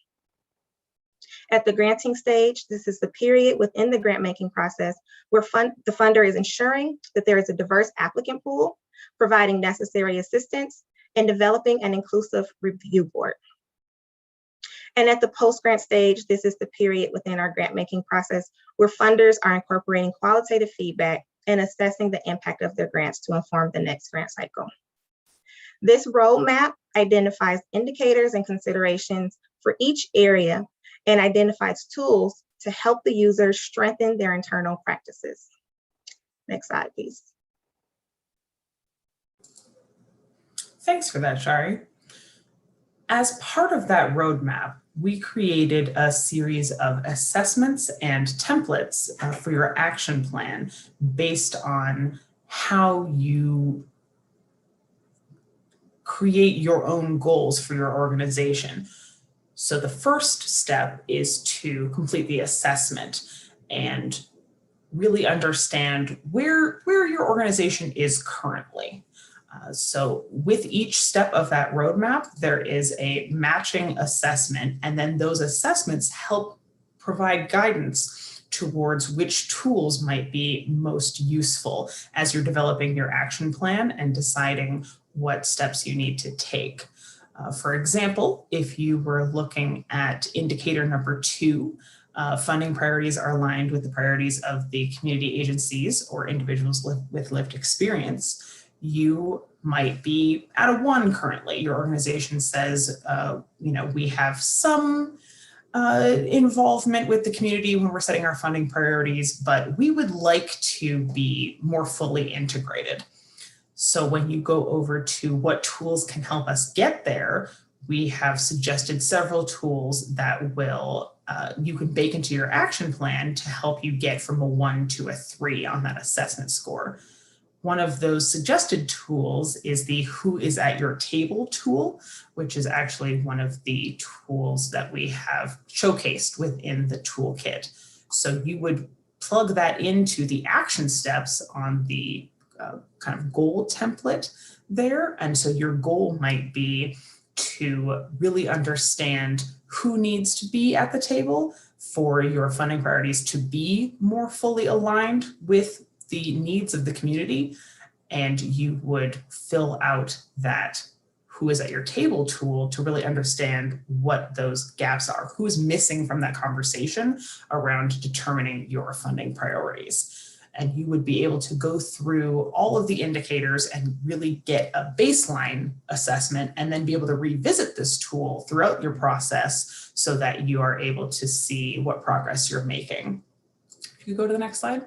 At the granting stage, this is the period within the grant-making process where the funder is ensuring that there is a diverse applicant pool, providing necessary assistance, and developing an inclusive review board. And at the post-grant stage, this is the period within our grant making process where funders are incorporating qualitative feedback and assessing the impact of their grants to inform the next grant cycle. This roadmap identifies indicators and considerations for each area and identifies tools to help the users strengthen their internal practices. Next slide, please. Thanks for that, Shari. As part of that roadmap, we created a series of assessments and templates for your action plan based on how you create your own goals for your organization. So the first step is to complete the assessment and really understand where your organization is currently. So with each step of that roadmap, there is a matching assessment, and then those assessments help provide guidance towards which tools might be most useful as you're developing your action plan and deciding what steps you need to take. For example, if you were looking at indicator number 2, funding priorities are aligned with the priorities of the community agencies or individuals with lived experience, you might be at a 1 currently. Your organization says, we have some involvement with the community when we're setting our funding priorities, but we would like to be more fully integrated. So when you go over to what tools can help us get there, we have suggested several tools that will you can bake into your action plan to help you get from a 1 to a 3 on that assessment score. One of those suggested tools is the Who is at Your Table tool, which is actually one of the tools that we have showcased within the toolkit. So you would plug that into the action steps on the kind of goal template there. And so your goal might be to really understand who needs to be at the table for your funding priorities to be more fully aligned with the needs of the community, and you would fill out that Who is at Your Table tool to really understand what those gaps are, who is missing from that conversation around determining your funding priorities. And you would be able to go through all of the indicators and really get a baseline assessment and then be able to revisit this tool throughout your process so that you are able to see what progress you're making. If you go to the next slide.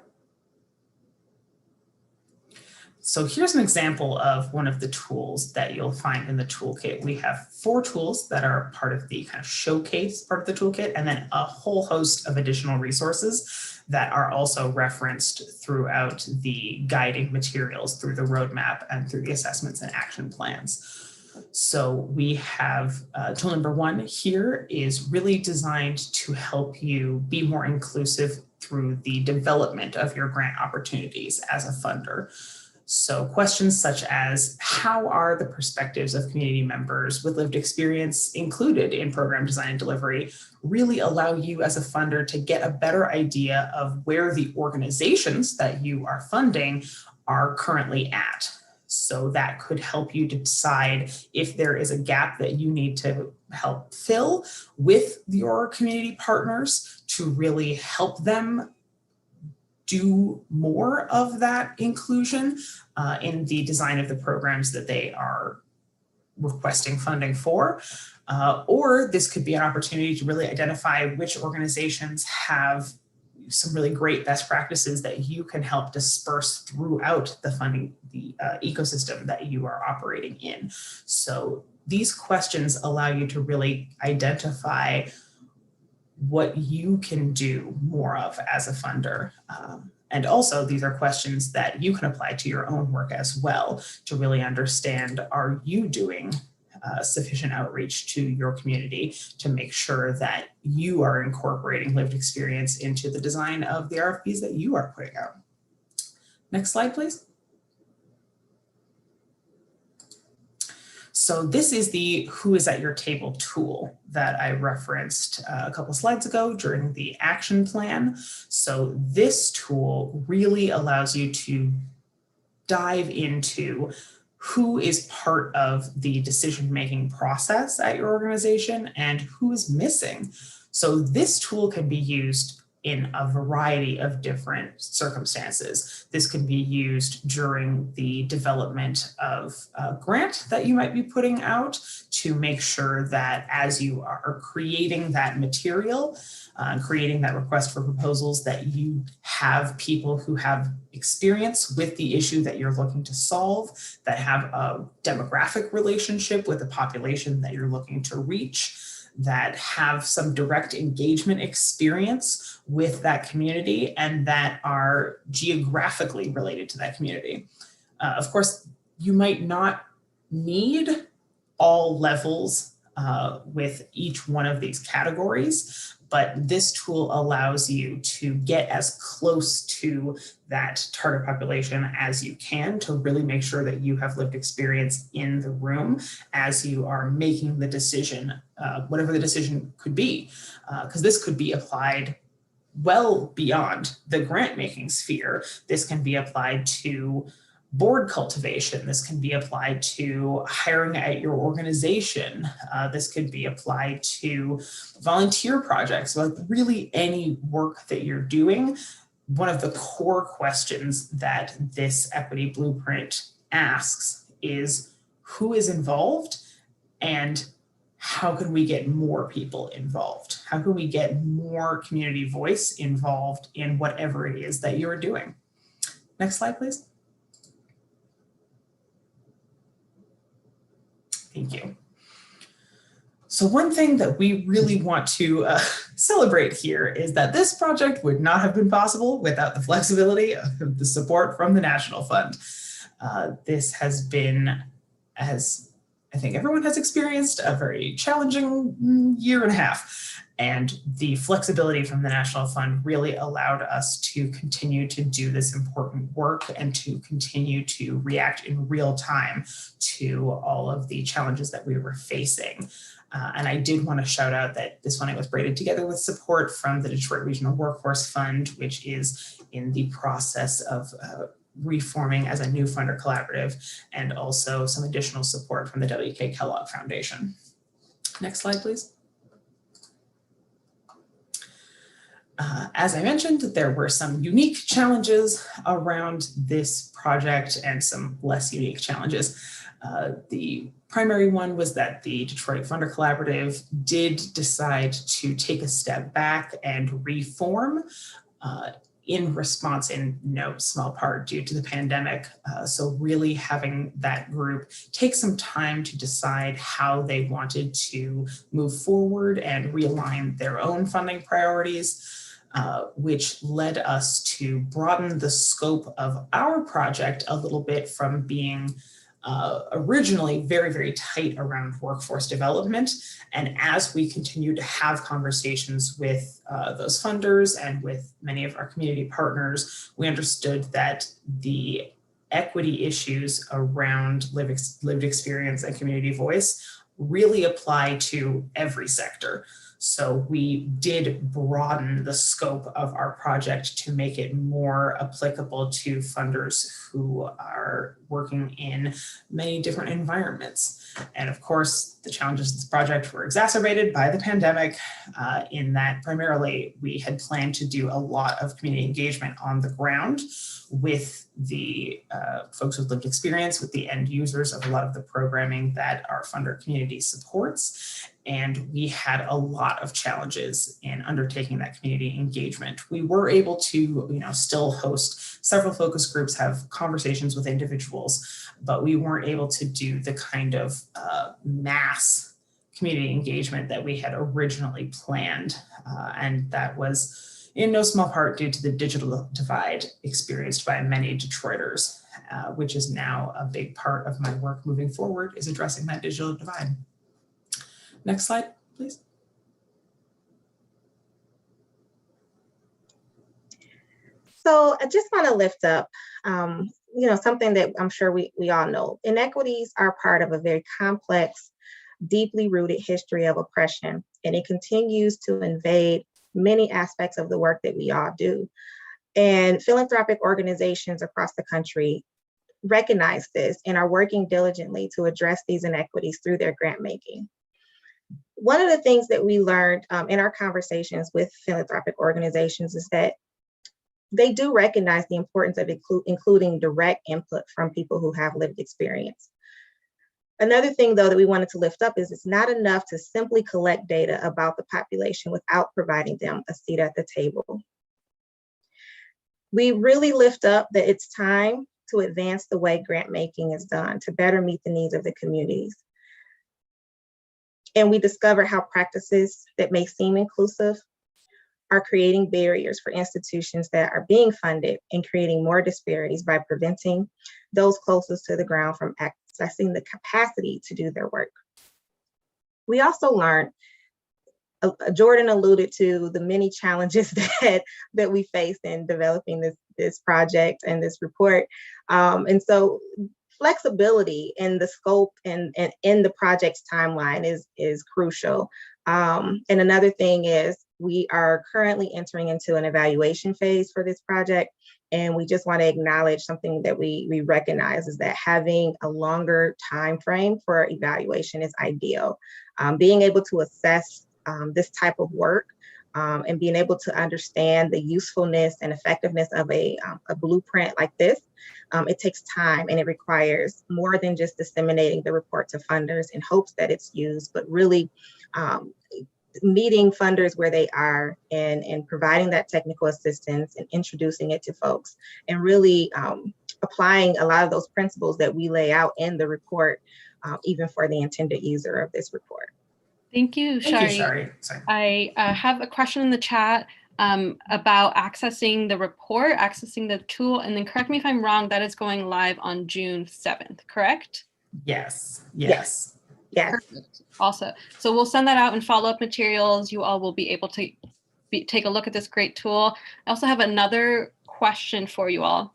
So here's an example of one of the tools that you'll find in the toolkit. We have 4 tools that are part of the kind of showcase part of the toolkit, and then a whole host of additional resources that are also referenced throughout the guiding materials through the roadmap and through the assessments and action plans. So we have tool number 1 here is really designed to help you be more inclusive through the development of your grant opportunities as a funder. So questions such as, how are the perspectives of community members with lived experience included in program design and delivery really allow you as a funder to get a better idea of where the organizations that you are funding are currently at. So that could help you decide if there is a gap that you need to help fill with your community partners to really help them do more of that inclusion in the design of the programs that they are requesting funding for. Or this could be an opportunity to really identify which organizations have some really great best practices that you can help disperse throughout the funding, the ecosystem that you are operating in. So these questions allow you to really identify what you can do more of as a funder. And also these are questions that you can apply to your own work as well to really understand, are you doing sufficient outreach to your community to make sure that you are incorporating lived experience into the design of the RFPs that you are putting out. Next slide, please. So this is the Who is at Your Table tool that I referenced a couple slides ago during the action plan. So this tool really allows you to dive into who is part of the decision-making process at your organization and who is missing. So this tool can be used in a variety of different circumstances. This can be used during the development of a grant that you might be putting out to make sure that as you are creating that material, creating that request for proposals, that you have people who have experience with the issue that you're looking to solve, that have a demographic relationship with the population that you're looking to reach, that have some direct engagement experience with that community, and that are geographically related to that community. Of course, you might not need all levels with each one of these categories, but this tool allows you to get as close to that target population as you can to really make sure that you have lived experience in the room as you are making the decision, whatever the decision could be, because this could be applied well beyond the grant making sphere. This can be applied to board cultivation. This can be applied to hiring at your organization. This could be applied to volunteer projects, like really any work that you're doing. One of the core questions that this equity blueprint asks is who is involved and how can we get more people involved? How can we get more community voice involved in whatever it is that you're doing? Next slide, please. Thank you. So one thing that we really want to celebrate here is that this project would not have been possible without the flexibility of the support from the National Fund. This has been, as I think everyone has experienced, a very challenging year and a half. And the flexibility from the National Fund really allowed us to continue to do this important work and to continue to react in real time to all of the challenges that we were facing. And I did want to shout out that this funding was braided together with support from the Detroit Regional Workforce Fund, which is in the process of reforming as a new funder collaborative, and also some additional support from the W.K. Kellogg Foundation. Next slide, please. As I mentioned, there were some unique challenges around this project and some less unique challenges. The primary one was that the Detroit Funder Collaborative did decide to take a step back and reform in response, in no small part due to the pandemic. So really having that group take some time to decide how they wanted to move forward and realign their own funding priorities. Which led us to broaden the scope of our project a little bit from being originally very, very tight around workforce development. And as we continue to have conversations with those funders and with many of our community partners, we understood that the equity issues around lived experience and community voice really apply to every sector. So we did broaden the scope of our project to make it more applicable to funders who are working in many different environments. And of course, the challenges of this project were exacerbated by the pandemic in that primarily we had planned to do a lot of community engagement on the ground with the folks with lived experience, with the end users of a lot of the programming that our funder community supports. And we had a lot of challenges in undertaking that community engagement. We were able to, still host several focus groups, have conversations with individuals, but we weren't able to do the kind of mass community engagement that we had originally planned. And that was in no small part due to the digital divide experienced by many Detroiters, which is now a big part of my work moving forward, is addressing that digital divide. Next slide, please. So I just want to lift up, something that I'm sure we all know. Inequities are part of a very complex, deeply rooted history of oppression, and it continues to invade many aspects of the work that we all do. And philanthropic organizations across the country recognize this and are working diligently to address these inequities through their grant making. One of the things that we learned in our conversations with philanthropic organizations is that they do recognize the importance of including direct input from people who have lived experience. Another thing, though, that we wanted to lift up is it's not enough to simply collect data about the population without providing them a seat at the table. We really lift up that it's time to advance the way grant making is done to better meet the needs of the communities. And we discovered how practices that may seem inclusive are creating barriers for institutions that are being funded and creating more disparities by preventing those closest to the ground from accessing the capacity to do their work. We also learned, Jordan alluded to the many challenges that we face in developing this project and this report. And so flexibility in the scope and in the project's timeline is crucial. And another thing is we are currently entering into an evaluation phase for this project. And we just want to acknowledge something that we recognize is that having a longer time frame for evaluation is ideal. Being able to assess this type of work and being able to understand the usefulness and effectiveness of a blueprint like this, it takes time and it requires more than just disseminating the report to funders in hopes that it's used, but really meeting funders where they are and providing that technical assistance and introducing it to folks and really applying a lot of those principles that we lay out in the report, even for the intended user of this report. Thank you, Shari. Thank you, Shari. Sorry. I have a question in the chat about accessing the report, accessing the tool, and then correct me if I'm wrong, that is going live on June 7th, correct? Yes. Yes. Perfect. Also, so we'll send that out in follow-up materials. You all will be able to take a look at this great tool. I also have another question for you all.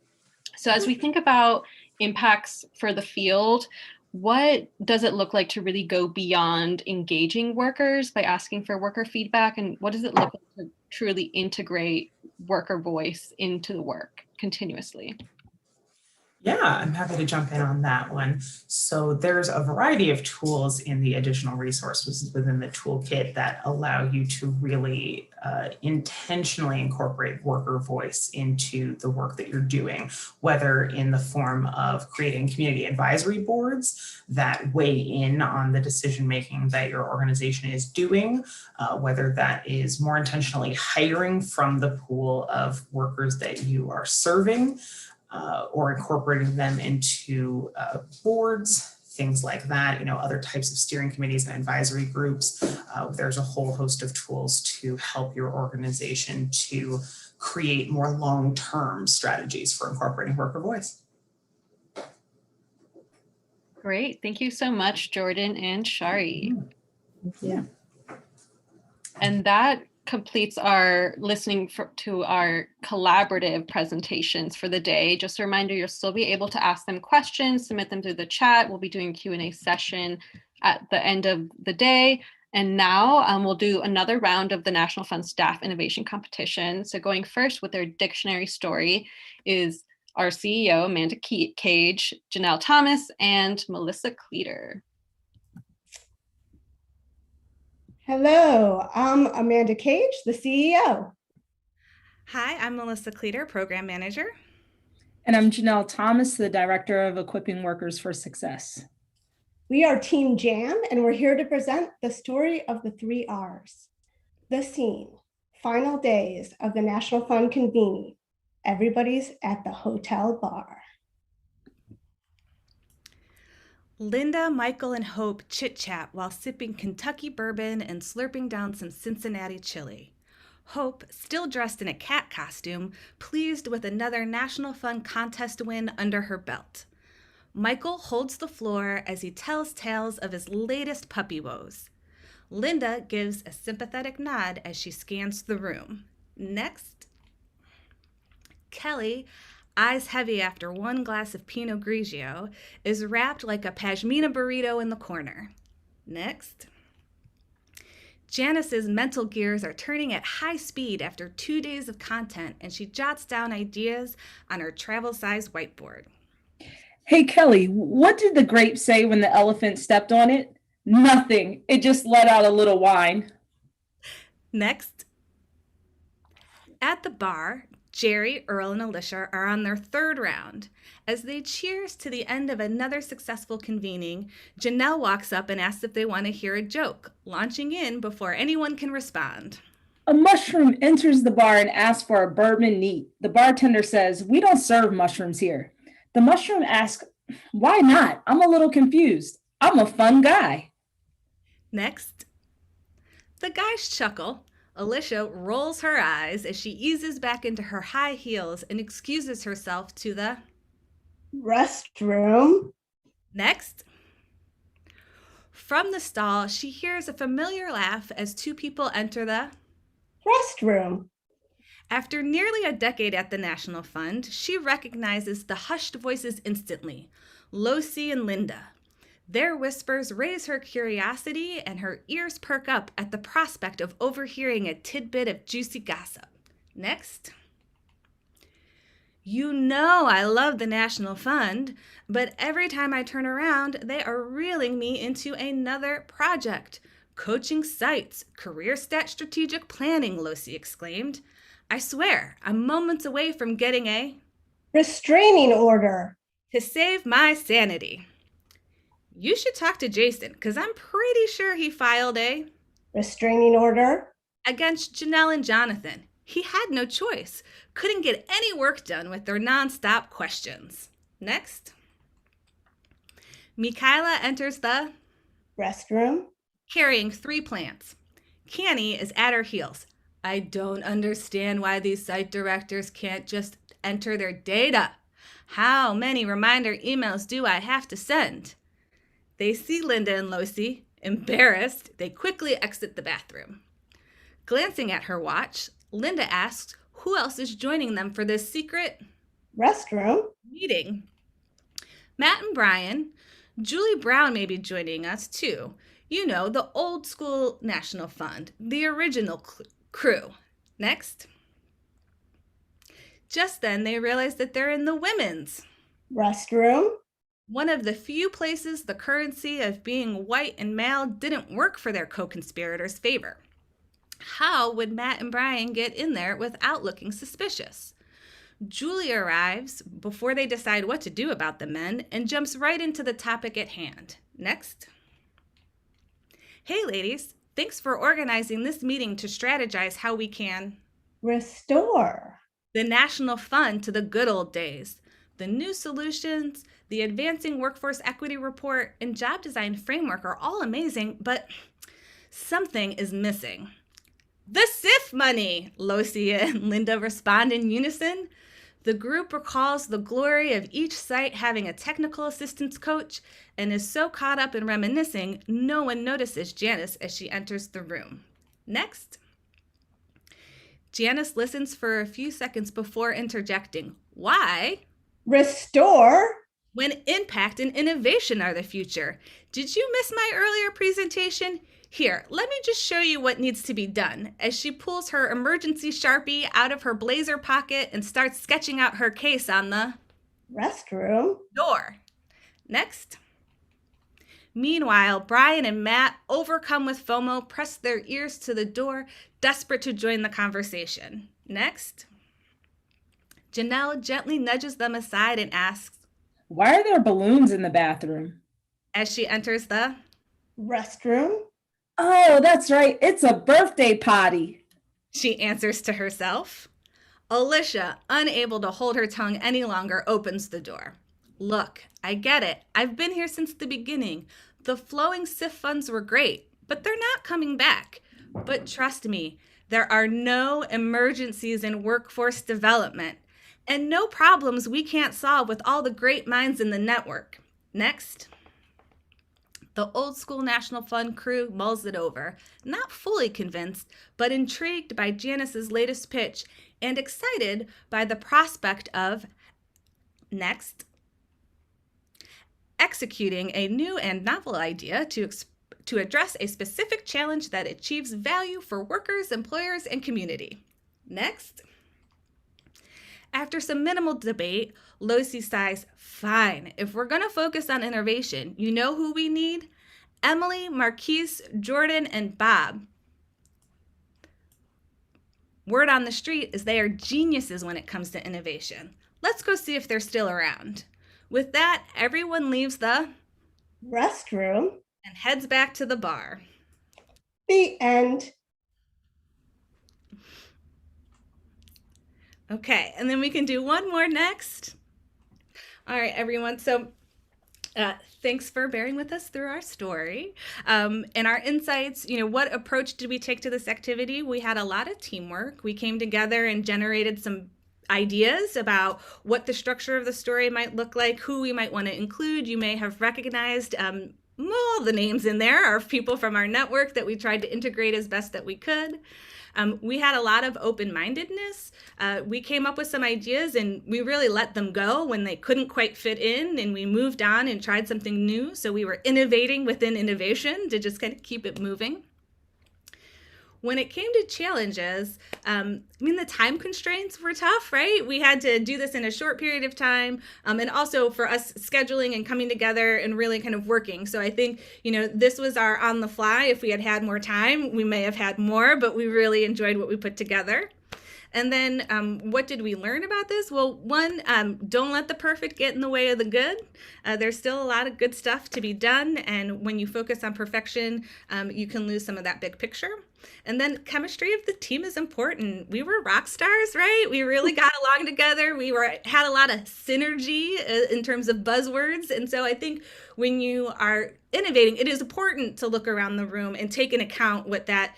So as we think about impacts for the field, what does it look like to really go beyond engaging workers by asking for worker feedback? And what does it look like to truly integrate worker voice into the work continuously? Yeah, I'm happy to jump in on that one. So there's a variety of tools in the additional resources within the toolkit that allow you to really intentionally incorporate worker voice into the work that you're doing, whether in the form of creating community advisory boards that weigh in on the decision-making that your organization is doing, whether that is more intentionally hiring from the pool of workers that you are serving, or incorporating them into boards, things like that, other types of steering committees and advisory groups. There's a whole host of tools to help your organization to create more long-term strategies for incorporating worker voice. Great. Thank you so much, Jordan and Shari. Yeah. And that completes our listening to our collaborative presentations for the day. Just a reminder, you'll still be able to ask them questions, submit them through the chat. We'll be doing a Q&A session at the end of the day. And now we'll do another round of the National Fund Staff Innovation Competition. So going first with their dictionary story is our CEO, Amanda Cage, Janelle Thomas, and Melissa Cleater. Hello, I'm Amanda Cage, the CEO. Hi, I'm Melissa Cleater, Program Manager. And I'm Janelle Thomas, the Director of Equipping Workers for Success. We are Team Jam, and we're here to present the story of the 3 R's. The scene, final days of the National Fund convening. Everybody's at the hotel bar. Linda, Michael, and Hope chit-chat while sipping Kentucky bourbon and slurping down some Cincinnati chili. Hope, still dressed in a cat costume, pleased with another National Fund contest win under her belt. Michael holds the floor as he tells tales of his latest puppy woes. Linda gives a sympathetic nod as she scans the room. Next, Kelly, eyes heavy after one glass of Pinot Grigio, is wrapped like a pashmina burrito in the corner. Next, Janice's mental gears are turning at high speed after 2 days of content, and she jots down ideas on her travel-size whiteboard. Hey, Kelly, what did the grape say when the elephant stepped on it? Nothing. It just let out a little whine. Next. At the bar, Jerry, Earl, and Alicia are on their third round. As they cheers to the end of another successful convening, Janelle walks up and asks if they want to hear a joke, launching in before anyone can respond. A mushroom enters the bar and asks for a bourbon neat. The bartender says, "We don't serve mushrooms here." The mushroom asks, "Why not? I'm a little confused. I'm a fun guy." Next. The guys chuckle. Alicia rolls her eyes as she eases back into her high heels and excuses herself to the restroom. Next. From the stall, she hears a familiar laugh as two people enter the restroom. After nearly a decade at the National Fund, she recognizes the hushed voices instantly, Losi and Linda. Their whispers raise her curiosity and her ears perk up at the prospect of overhearing a tidbit of juicy gossip. Next. You know I love the National Fund, but every time I turn around, they are reeling me into another project. Coaching sites, career stat strategic planning, Losi exclaimed. I swear, I'm moments away from getting a restraining order to save my sanity. You should talk to Jason, because I'm pretty sure he filed a restraining order against Janelle and Jonathan. He had no choice. Couldn't get any work done with their nonstop questions. Next. Mikayla enters the restroom, carrying 3 plants. Canny is at her heels. I don't understand why these site directors can't just enter their data. How many reminder emails do I have to send? They see Linda and Losi. Embarrassed, they quickly exit the bathroom. Glancing at her watch, Linda asks who else is joining them for this secret restroom meeting. Matt and Brian. Julie Brown may be joining us too. You know, the old school National Fund, the original crew. Next. Just then they realize that they're in the women's restroom. One of the few places the currency of being white and male didn't work for their co-conspirators' favor. How would Matt and Brian get in there without looking suspicious? Julie arrives before they decide what to do about the men and jumps right into the topic at hand. Next. Hey ladies, thanks for organizing this meeting to strategize how we can restore the National Fund to the good old days. The new solutions, the advancing workforce equity report, and job design framework are all amazing, but something is missing. The SIF money, Losi and Linda respond in unison. The group recalls the glory of each site having a technical assistance coach and is so caught up in reminiscing, no one notices Janice as she enters the room. Next. Janice listens for a few seconds before interjecting. Why restore when impact and innovation are the future? Did you miss my earlier presentation? Here, let me just show you what needs to be done, as she pulls her emergency Sharpie out of her blazer pocket and starts sketching out her case on the restroom door. Next. Meanwhile, Brian and Matt, overcome with FOMO, press their ears to the door, desperate to join the conversation. Next. Janelle gently nudges them aside and asks, "Why are there balloons in the bathroom?" as she enters the restroom. "Oh, that's right. It's a birthday party," she answers to herself. Alicia, unable to hold her tongue any longer, opens the door. Look, I get it. I've been here since the beginning. The flowing SIF funds were great, but they're not coming back. But trust me, there are no emergencies in workforce development and no problems we can't solve with all the great minds in the network. Next. The old school National Fund crew mulls it over, not fully convinced, but intrigued by Janice's latest pitch and excited by the prospect of, next, executing a new and novel idea to address a specific challenge that achieves value for workers, employers, and community. Next. After some minimal debate, Losi sighs, fine, if we're gonna focus on innovation, you know who we need? Emily, Marquise, Jordan, and Bob. Word on the street is they are geniuses when it comes to innovation. Let's go see if they're still around. With that, everyone leaves the restroom and heads back to the bar. The end. Okay, and then we can do one more next. All right, everyone. So thanks for bearing with us through our story and our insights. You know, what approach did we take to this activity? We had a lot of teamwork. We came together and generated some ideas about what the structure of the story might look like, who we might want to include. You may have recognized all the names in there are people from our network that we tried to integrate as best that we could. We had a lot of open-mindedness. We came up with some ideas and we really let them go when they couldn't quite fit in, and we moved on and tried something new. So we were innovating within innovation to just kind of keep it moving. When it came to challenges, the time constraints were tough, right? We had to do this in a short period of time, and also for us scheduling and coming together and really kind of working. So I think, this was our on the fly. If we had had more time, we may have had more, but we really enjoyed what we put together. And then what did we learn about this? Well, one, don't let the perfect get in the way of the good. There's still a lot of good stuff to be done. And when you focus on perfection, you can lose some of that big picture. And then chemistry of the team is important. We were rock stars, right? We really got along together. We had a lot of synergy in terms of buzzwords. And so I think when you are innovating, it is important to look around the room and take into account what that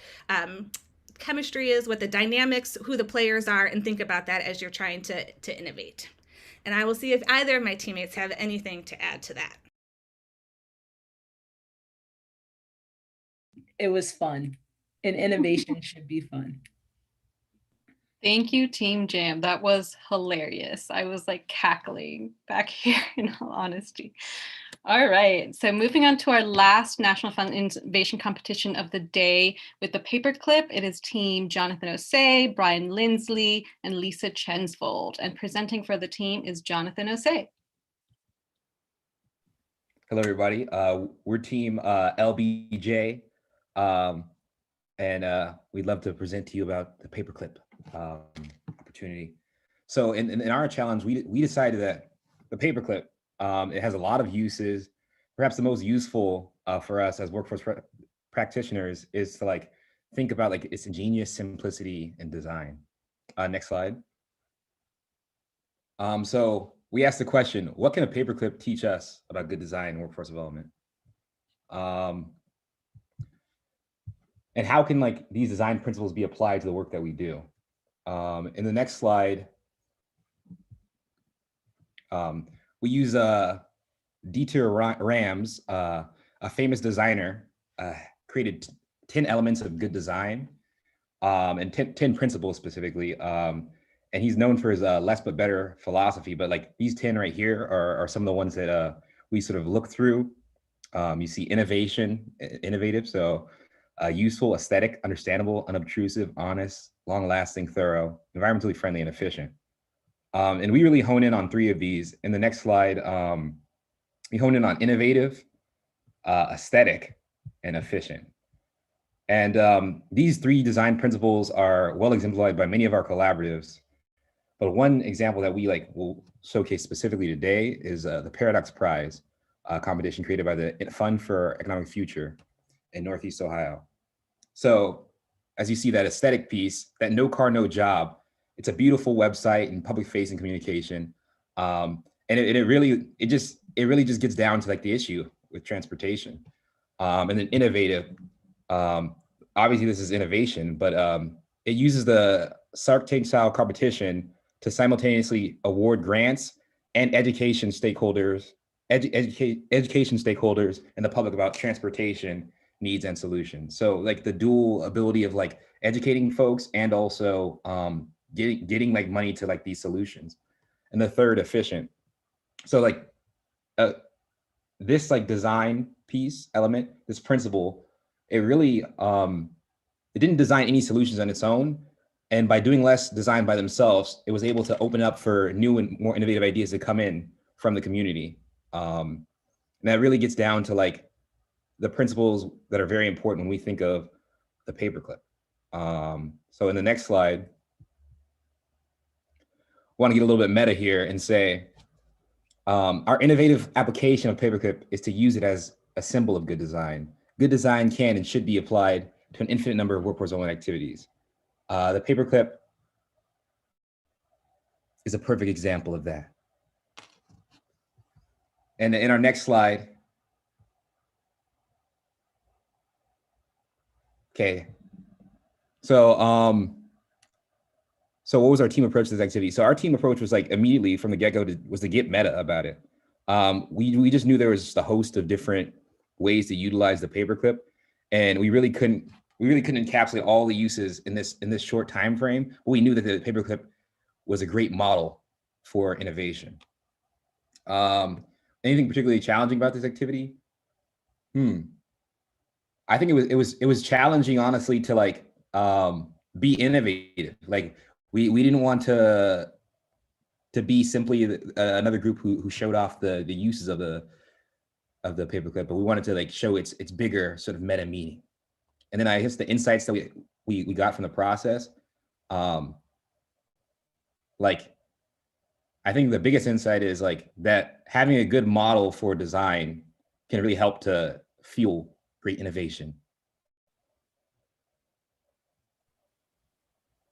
chemistry is, what the dynamics, who the players are, and think about that as you're trying to innovate. And I will see if either of my teammates have anything to add to that. It was fun, and innovation should be fun. Thank you, Team Jam. That was hilarious. I was like cackling back here in all honesty. All right, so moving on to our last National Fund Innovation competition of the day with the paperclip. It is Team Jonathan Osei, Brian Lindsley, and Lisa Chensvold. And presenting for the team is Jonathan Osei. Hello, everybody. We're Team LBJ, and we'd love to present to you about the paperclip opportunity. So in our challenge, we decided that the paperclip, it has a lot of uses. Perhaps the most useful for us as workforce practitioners is to think about its ingenious simplicity and design. Next slide. So we asked the question, what can a paperclip teach us about good design and workforce development? And how can these design principles be applied to the work that we do? In the next slide, we use Dieter Rams, a famous designer, created 10 elements of good design and 10 principles specifically. And he's known for his less but better philosophy, but these 10 right here are some of the ones that we sort of look through. You see innovative, so useful, aesthetic, understandable, unobtrusive, honest, long-lasting, thorough, environmentally friendly, and efficient. And we really hone in on 3 of these. In the next slide, we hone in on innovative, aesthetic, and efficient. And these 3 design principles are well exemplified by many of our collaboratives. But one example that we will showcase specifically today is the Paradox Prize competition created by the Fund for Economic Future in Northeast Ohio. So as you see that aesthetic piece, that no car, no job, it's a beautiful website and public facing communication. And it really just gets down to the issue with transportation. And then innovative, obviously this is innovation, but it uses the Shark Tank style competition to simultaneously award grants and education stakeholders and the public about transportation needs and solutions. So the dual ability of educating folks and also getting money to these solutions. And the third, efficient. So this design piece element, this principle, it really it didn't design any solutions on its own, And by doing less design by themselves, it was able to open up for new and more innovative ideas to come in from the community. And that really gets down to like the principles that are very important when we think of the paperclip. So in the next slide, I want to get a little bit meta here and say, our innovative application of paperclip is to use it as a symbol of good design. Good design can and should be applied to an infinite number of workforce-only activities. The paperclip is a perfect example of that. And in our next slide, okay. So, so what was our team approach to this activity? So our team approach was like immediately from the get-go was to get meta about it. We just knew there was just a host of different ways to utilize the paperclip, and we really couldn't encapsulate all the uses in this short time frame. But we knew that the paperclip was a great model for innovation. Anything particularly challenging about this activity? I think it was challenging, honestly, to like be innovative. Like we didn't want to be simply another group who showed off the uses of the paperclip, but we wanted to like show its bigger sort of meta meaning. And then I guess the insights that we got from the process, like I think the biggest insight is like that having a good model for design can really help to fuel great innovation.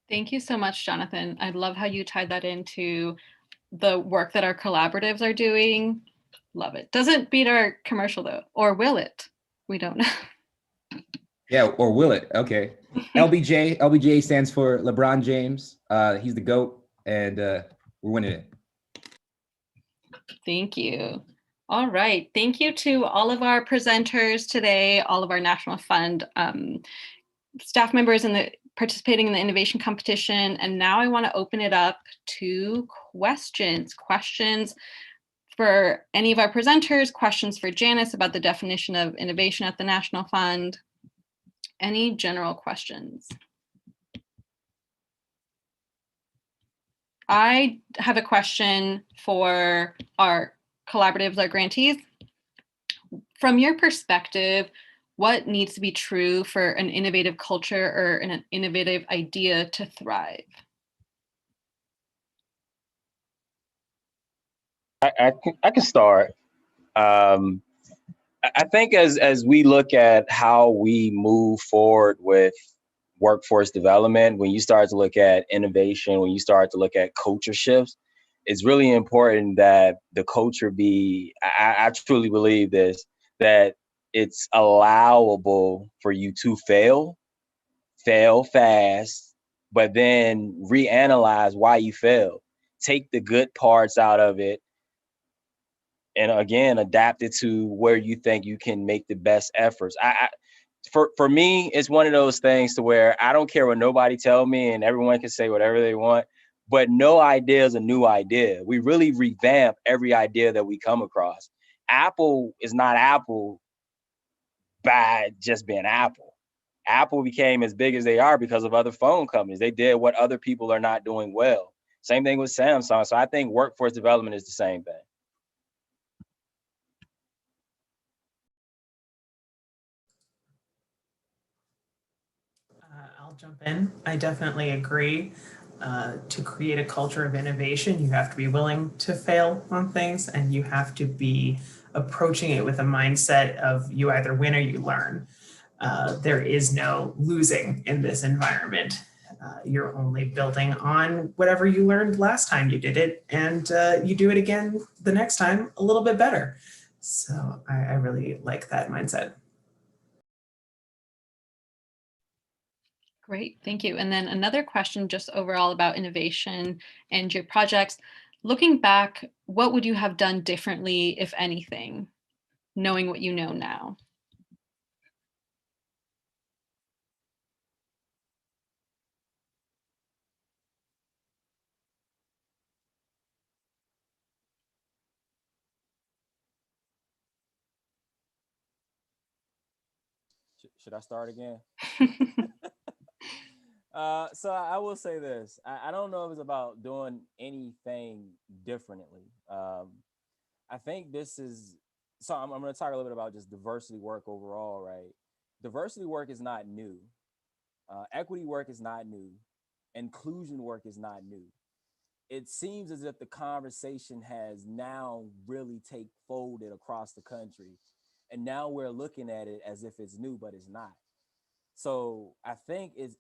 Thank you so much, Jonathan. I love how you tied that into the work that our collaboratives are doing. Love it. Doesn't beat our commercial though, or will it? We don't know. Yeah, or will it? Okay. LBJ stands for LeBron James. He's the GOAT, and we're winning it. Thank you. All right. Thank you to all of our presenters today, all of our National Fund staff members participating in the innovation competition. And now I want to open it up to questions for any of our presenters, questions for Janice about the definition of innovation at the National Fund. Any general questions? I have a question for our collaboratives, our grantees. From your perspective, what needs to be true for an innovative culture or an innovative idea to thrive? I can start. I think as we look at how we move forward with workforce development, when you start to look at innovation, when you start to look at culture shifts, it's really important that the culture be, I truly believe this, that it's allowable for you to fail fast, but then reanalyze why you failed. Take the good parts out of it, and again, adapt it to where you think you can make the best efforts. For me, it's one of those things to where I don't care what nobody tell me, and everyone can say whatever they want, but no idea is a new idea. We really revamp every idea that we come across. Apple is not Apple by just being Apple. Apple became as big as they are because of other phone companies. They did what other people are not doing well. Same thing with Samsung. So I think workforce development is the same thing. I'll jump in. I definitely agree. To create a culture of innovation, you have to be willing to fail on things, and you have to be approaching it with a mindset of you either win or you learn. There is no losing in this environment. You're only building on whatever you learned last time you did it, and you do it again the next time a little bit better. So I really like that mindset. Great, thank you. And then another question just overall about innovation and your projects. Looking back, what would you have done differently, if anything, knowing what you know now? Should I start again? So I will say this. I don't know if it's about doing anything differently. I think this is, so I'm going to talk a little bit about just diversity work overall, right? Diversity work is not new. Equity work is not new. Inclusion work is not new. It seems as if the conversation has now really folded across the country. And now we're looking at it as if it's new, but it's not. So I think it's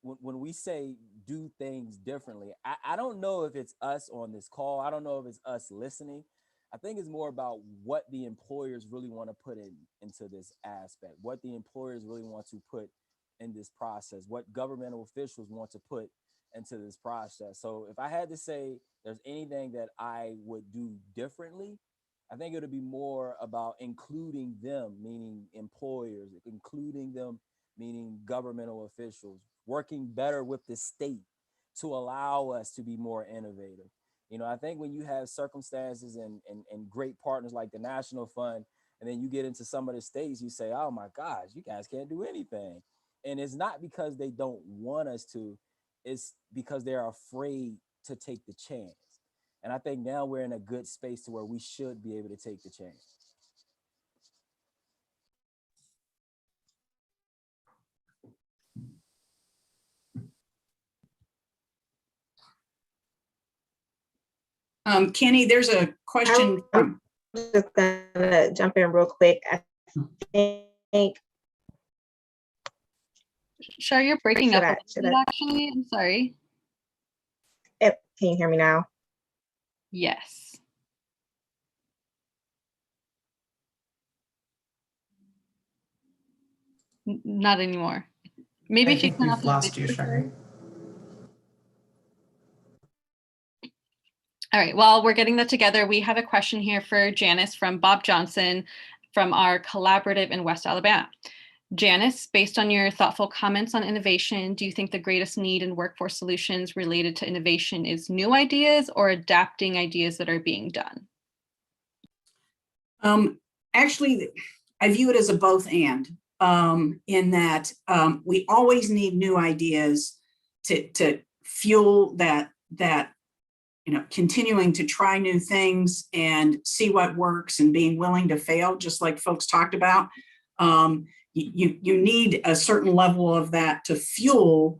when we say do things differently, I don't know if it's us on this call. I don't know if it's us listening. I think it's more about what the employers really want to put into this aspect, what the employers really want to put in this process, what governmental officials want to put into this process. So if I had to say there's anything that I would do differently, I think it would be more about including them, meaning employers, including them, meaning governmental officials, working better with the state to allow us to be more innovative. You know, I think when you have circumstances and great partners like the National Fund, and then you get into some of the states, you say, oh my gosh, you guys can't do anything. And it's not because they don't want us to, it's because they're afraid to take the chance. And I think now we're in a good space to where we should be able to take the chance. Kenny, there's a question. I'm just gonna jump in real quick. I think. Shar, you're breaking up actually. I'm sorry. Can you hear me now? Yes. Not anymore. Maybe if you turn off the video. All right, while we're getting that together, we have a question here for Janice from Bob Johnson from our collaborative in West Alabama. Janice, based on your thoughtful comments on innovation, do you think the greatest need in workforce solutions related to innovation is new ideas or adapting ideas that are being done? Actually, I view it as a both and, in that we always need new ideas to fuel that continuing to try new things and see what works and being willing to fail, just like folks talked about. You need a certain level of that to fuel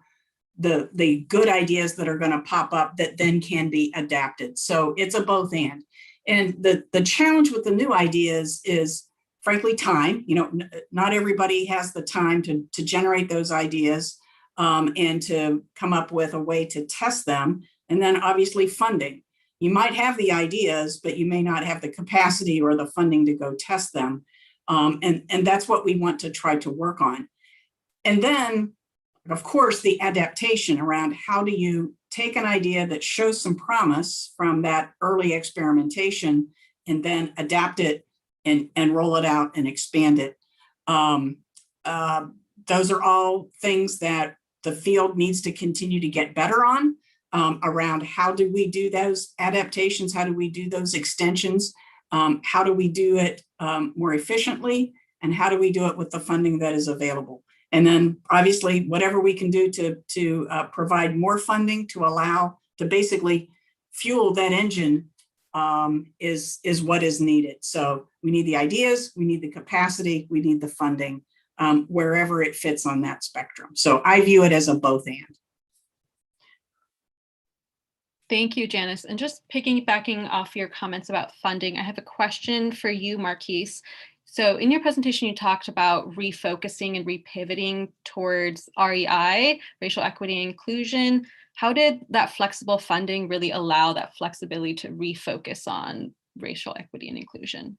the good ideas that are going to pop up that then can be adapted. So it's a both and. And the challenge with the new ideas is, frankly, time. Not everybody has the time to generate those ideas and to come up with a way to test them. And then obviously funding. You might have the ideas, but you may not have the capacity or the funding to go test them. And that's what we want to try to work on. And then, of course, the adaptation around how do you take an idea that shows some promise from that early experimentation and then adapt it and roll it out and expand it. Those are all things that the field needs to continue to get better on. Around how do we do those adaptations? How do we do those extensions? How do we do it more efficiently? And how do we do it with the funding that is available? And then obviously, whatever we can do to provide more funding to allow to basically fuel that engine is what is needed. So we need the ideas, we need the capacity, we need the funding, wherever it fits on that spectrum. So I view it as a both and. Thank you, Janice. And just piggybacking off your comments about funding, I have a question for you, Marquise. So in your presentation, you talked about refocusing and repivoting towards REI, racial equity and inclusion. How did that flexible funding really allow that flexibility to refocus on racial equity and inclusion?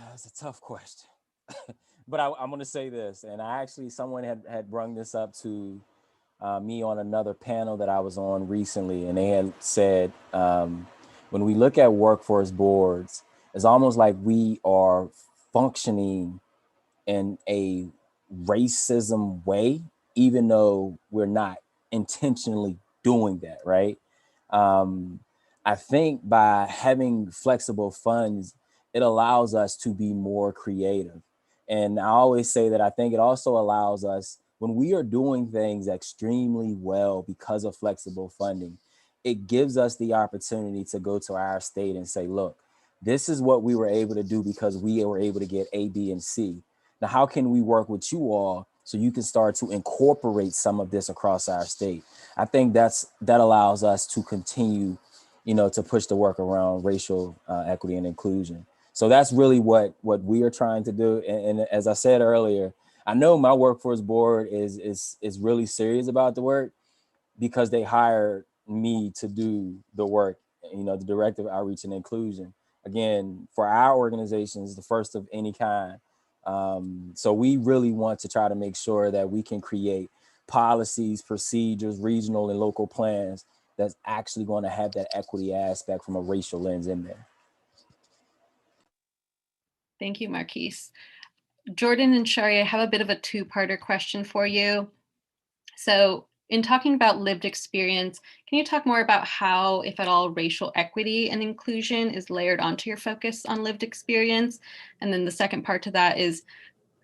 That's a tough question. But I'm going to say this, and someone had brung this up to me on another panel that I was on recently, and they had said, when we look at workforce boards, it's almost like we are functioning in a racism way, even though we're not intentionally doing that, right? I think by having flexible funds, it allows us to be more creative. And I always say that I think it also allows us, when we are doing things extremely well because of flexible funding, it gives us the opportunity to go to our state and say, look, this is what we were able to do because we were able to get A, B, and C. Now, how can we work with you all so you can start to incorporate some of this across our state? I think that allows us to continue, to push the work around racial equity and inclusion. So that's really what we are trying to do. And as I said earlier, I know my workforce board is really serious about the work because they hired me to do the work, the Director of Outreach and Inclusion. Again, for our organization, is the first of any kind. So we really want to try to make sure that we can create policies, procedures, regional and local plans that's actually going to have that equity aspect from a racial lens in there. Thank you, Marquise. Jordan and Shari, I have a bit of a two-parter question for you. So in talking about lived experience, can you talk more about how, if at all, racial equity and inclusion is layered onto your focus on lived experience? And then the second part to that is,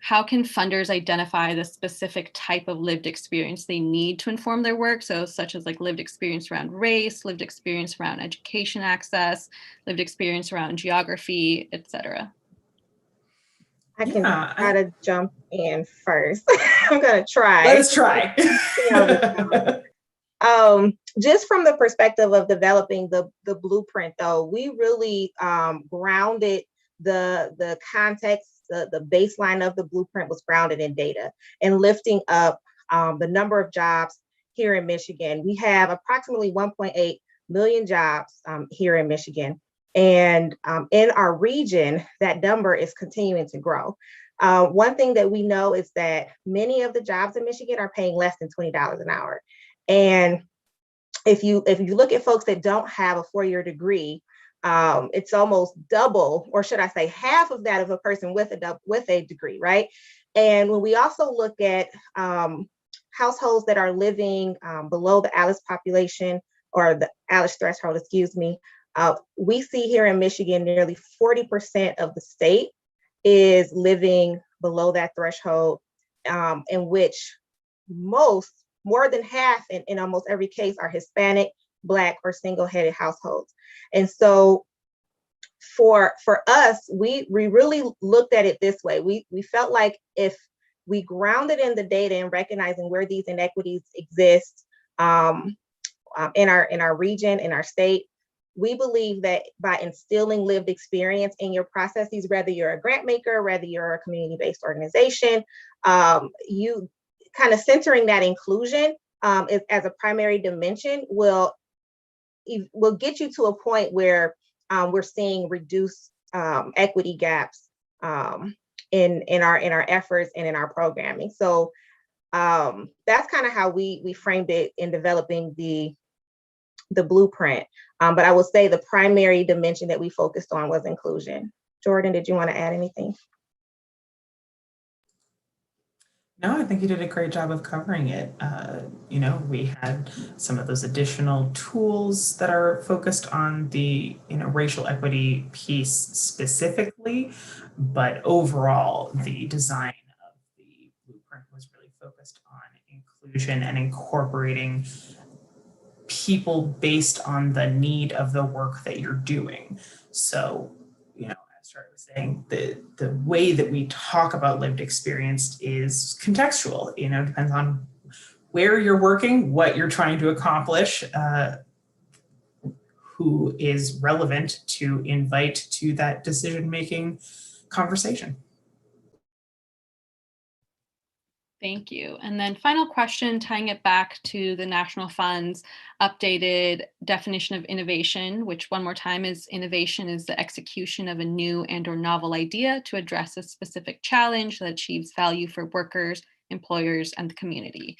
how can funders identify the specific type of lived experience they need to inform their work? So such as like lived experience around race, lived experience around education access, lived experience around geography, et cetera. I can try to jump in first. I'm gonna try. Let's try. Just from the perspective of developing the blueprint, though, we really grounded the context, the baseline of the blueprint was grounded in data and lifting up the number of jobs here in Michigan. We have approximately 1.8 million jobs here in Michigan. And in our region, that number is continuing to grow. One thing that we know is that many of the jobs in Michigan are paying less than $20 an hour. And if you look at folks that don't have a 4-year degree, it's almost double, or should I say half of that of a person with a degree, right? And when we also look at households that are living below the ALICE population, or the ALICE threshold, excuse me, we see here in Michigan, nearly 40% of the state is living below that threshold, in which more than half in almost every case are Hispanic, Black, or single-headed households. And so for us, we really looked at it this way. We felt like if we grounded in the data and recognizing where these inequities exist in our region, in our state, we believe that by instilling lived experience in your processes, whether you're a grant maker, whether you're a community-based organization, you kind of centering that inclusion as a primary dimension will get you to a point where we're seeing reduced equity gaps in our efforts and in our programming. So that's kind of how we framed it in developing the blueprint. But I will say the primary dimension that we focused on was inclusion. Jordan, did you want to add anything? No, I think you did a great job of covering it. We had some of those additional tools that are focused on the racial equity piece specifically, but overall, the design of the blueprint was really focused on inclusion and incorporating people based on the need of the work that you're doing. So, as Charlie was saying, the way that we talk about lived experience is contextual. Depends on where you're working, what you're trying to accomplish, who is relevant to invite to that decision-making conversation. Thank you. And then final question, tying it back to the National Fund's updated definition of innovation, which one more time is innovation is the execution of a new and or novel idea to address a specific challenge that achieves value for workers, employers, and the community.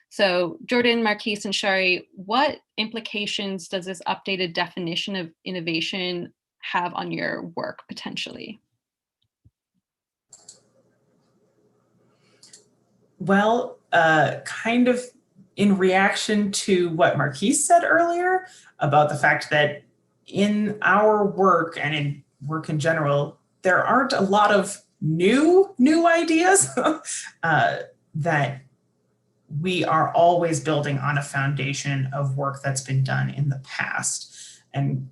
So Jordan, Marquise, and Shari, what implications does this updated definition of innovation have on your work potentially? Well, kind of in reaction to what Marquise said earlier about the fact that in our work and in work in general, there aren't a lot of new ideas, that we are always building on a foundation of work that's been done in the past. And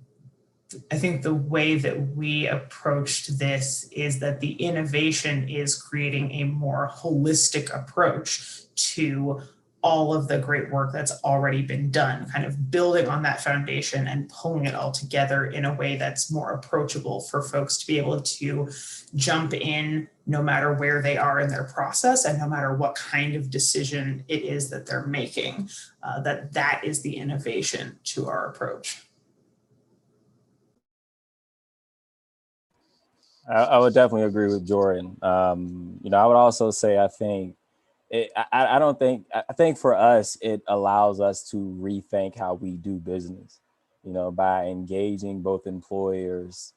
I think the way that we approached this is that the innovation is creating a more holistic approach to all of the great work that's already been done, kind of building on that foundation and pulling it all together in a way that's more approachable for folks to be able to jump in no matter where they are in their process and no matter what kind of decision it is that they're making. That is the innovation to our approach. I would definitely agree with Jordan. I would also say, I think for us, it allows us to rethink how we do business, by engaging both employers,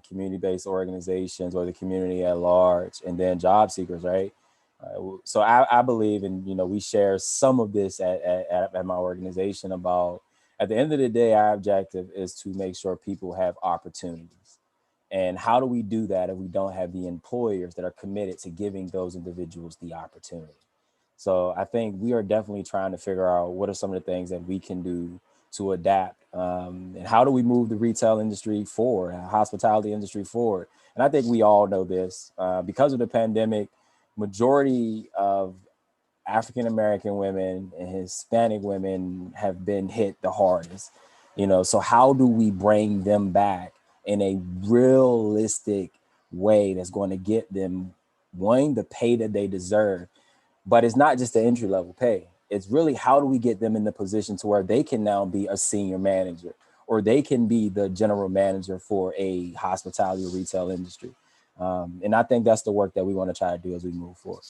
community-based organizations, or the community at large, and then job seekers, right? So I believe, and we share some of this at my organization about, at the end of the day, our objective is to make sure people have opportunities. And how do we do that if we don't have the employers that are committed to giving those individuals the opportunity? So I think we are definitely trying to figure out what are some of the things that we can do to adapt, and how do we move the retail industry forward, hospitality industry forward. And I think we all know this, because of the pandemic, majority of African-American women and Hispanic women have been hit the hardest, so how do we bring them back in a realistic way that's going to get them, one, the pay that they deserve, but it's not just the entry-level pay. It's really, how do we get them in the position to where they can now be a senior manager, or they can be the general manager for a hospitality or retail industry. And I think that's the work that we want to try to do as we move forward.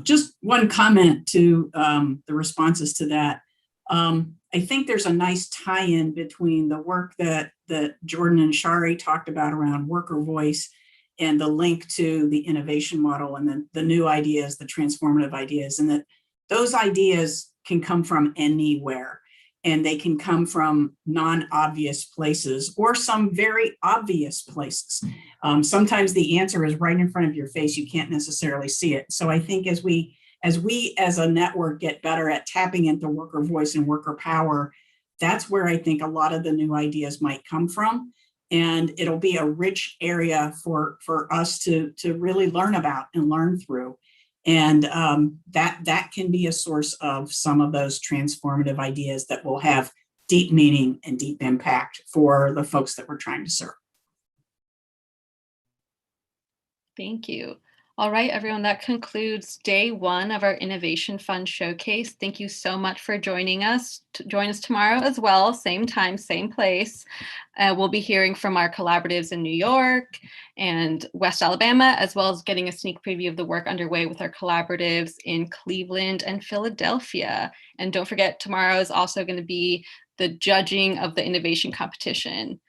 Just one comment to the responses to that. I think there's a nice tie-in between the work that Jordan and Shari talked about around worker voice and the link to the innovation model and then the new ideas, the transformative ideas, and that those ideas can come from anywhere, and they can come from non-obvious places or some very obvious places. Sometimes the answer is right in front of your face. You can't necessarily see it. So I think as we as a network get better at tapping into worker voice and worker power, that's where I think a lot of the new ideas might come from. And it'll be a rich area for us to really learn about and learn through. And that can be a source of some of those transformative ideas that will have deep meaning and deep impact for the folks that we're trying to serve. Thank you. All right, everyone, that concludes day one of our Innovation Fund Showcase. Thank you so much for joining us. Join us tomorrow as well, same time, same place. We'll be hearing from our collaboratives in New York and West Alabama, as well as getting a sneak preview of the work underway with our collaboratives in Cleveland and Philadelphia. And don't forget, tomorrow is also going to be the judging of the innovation competition.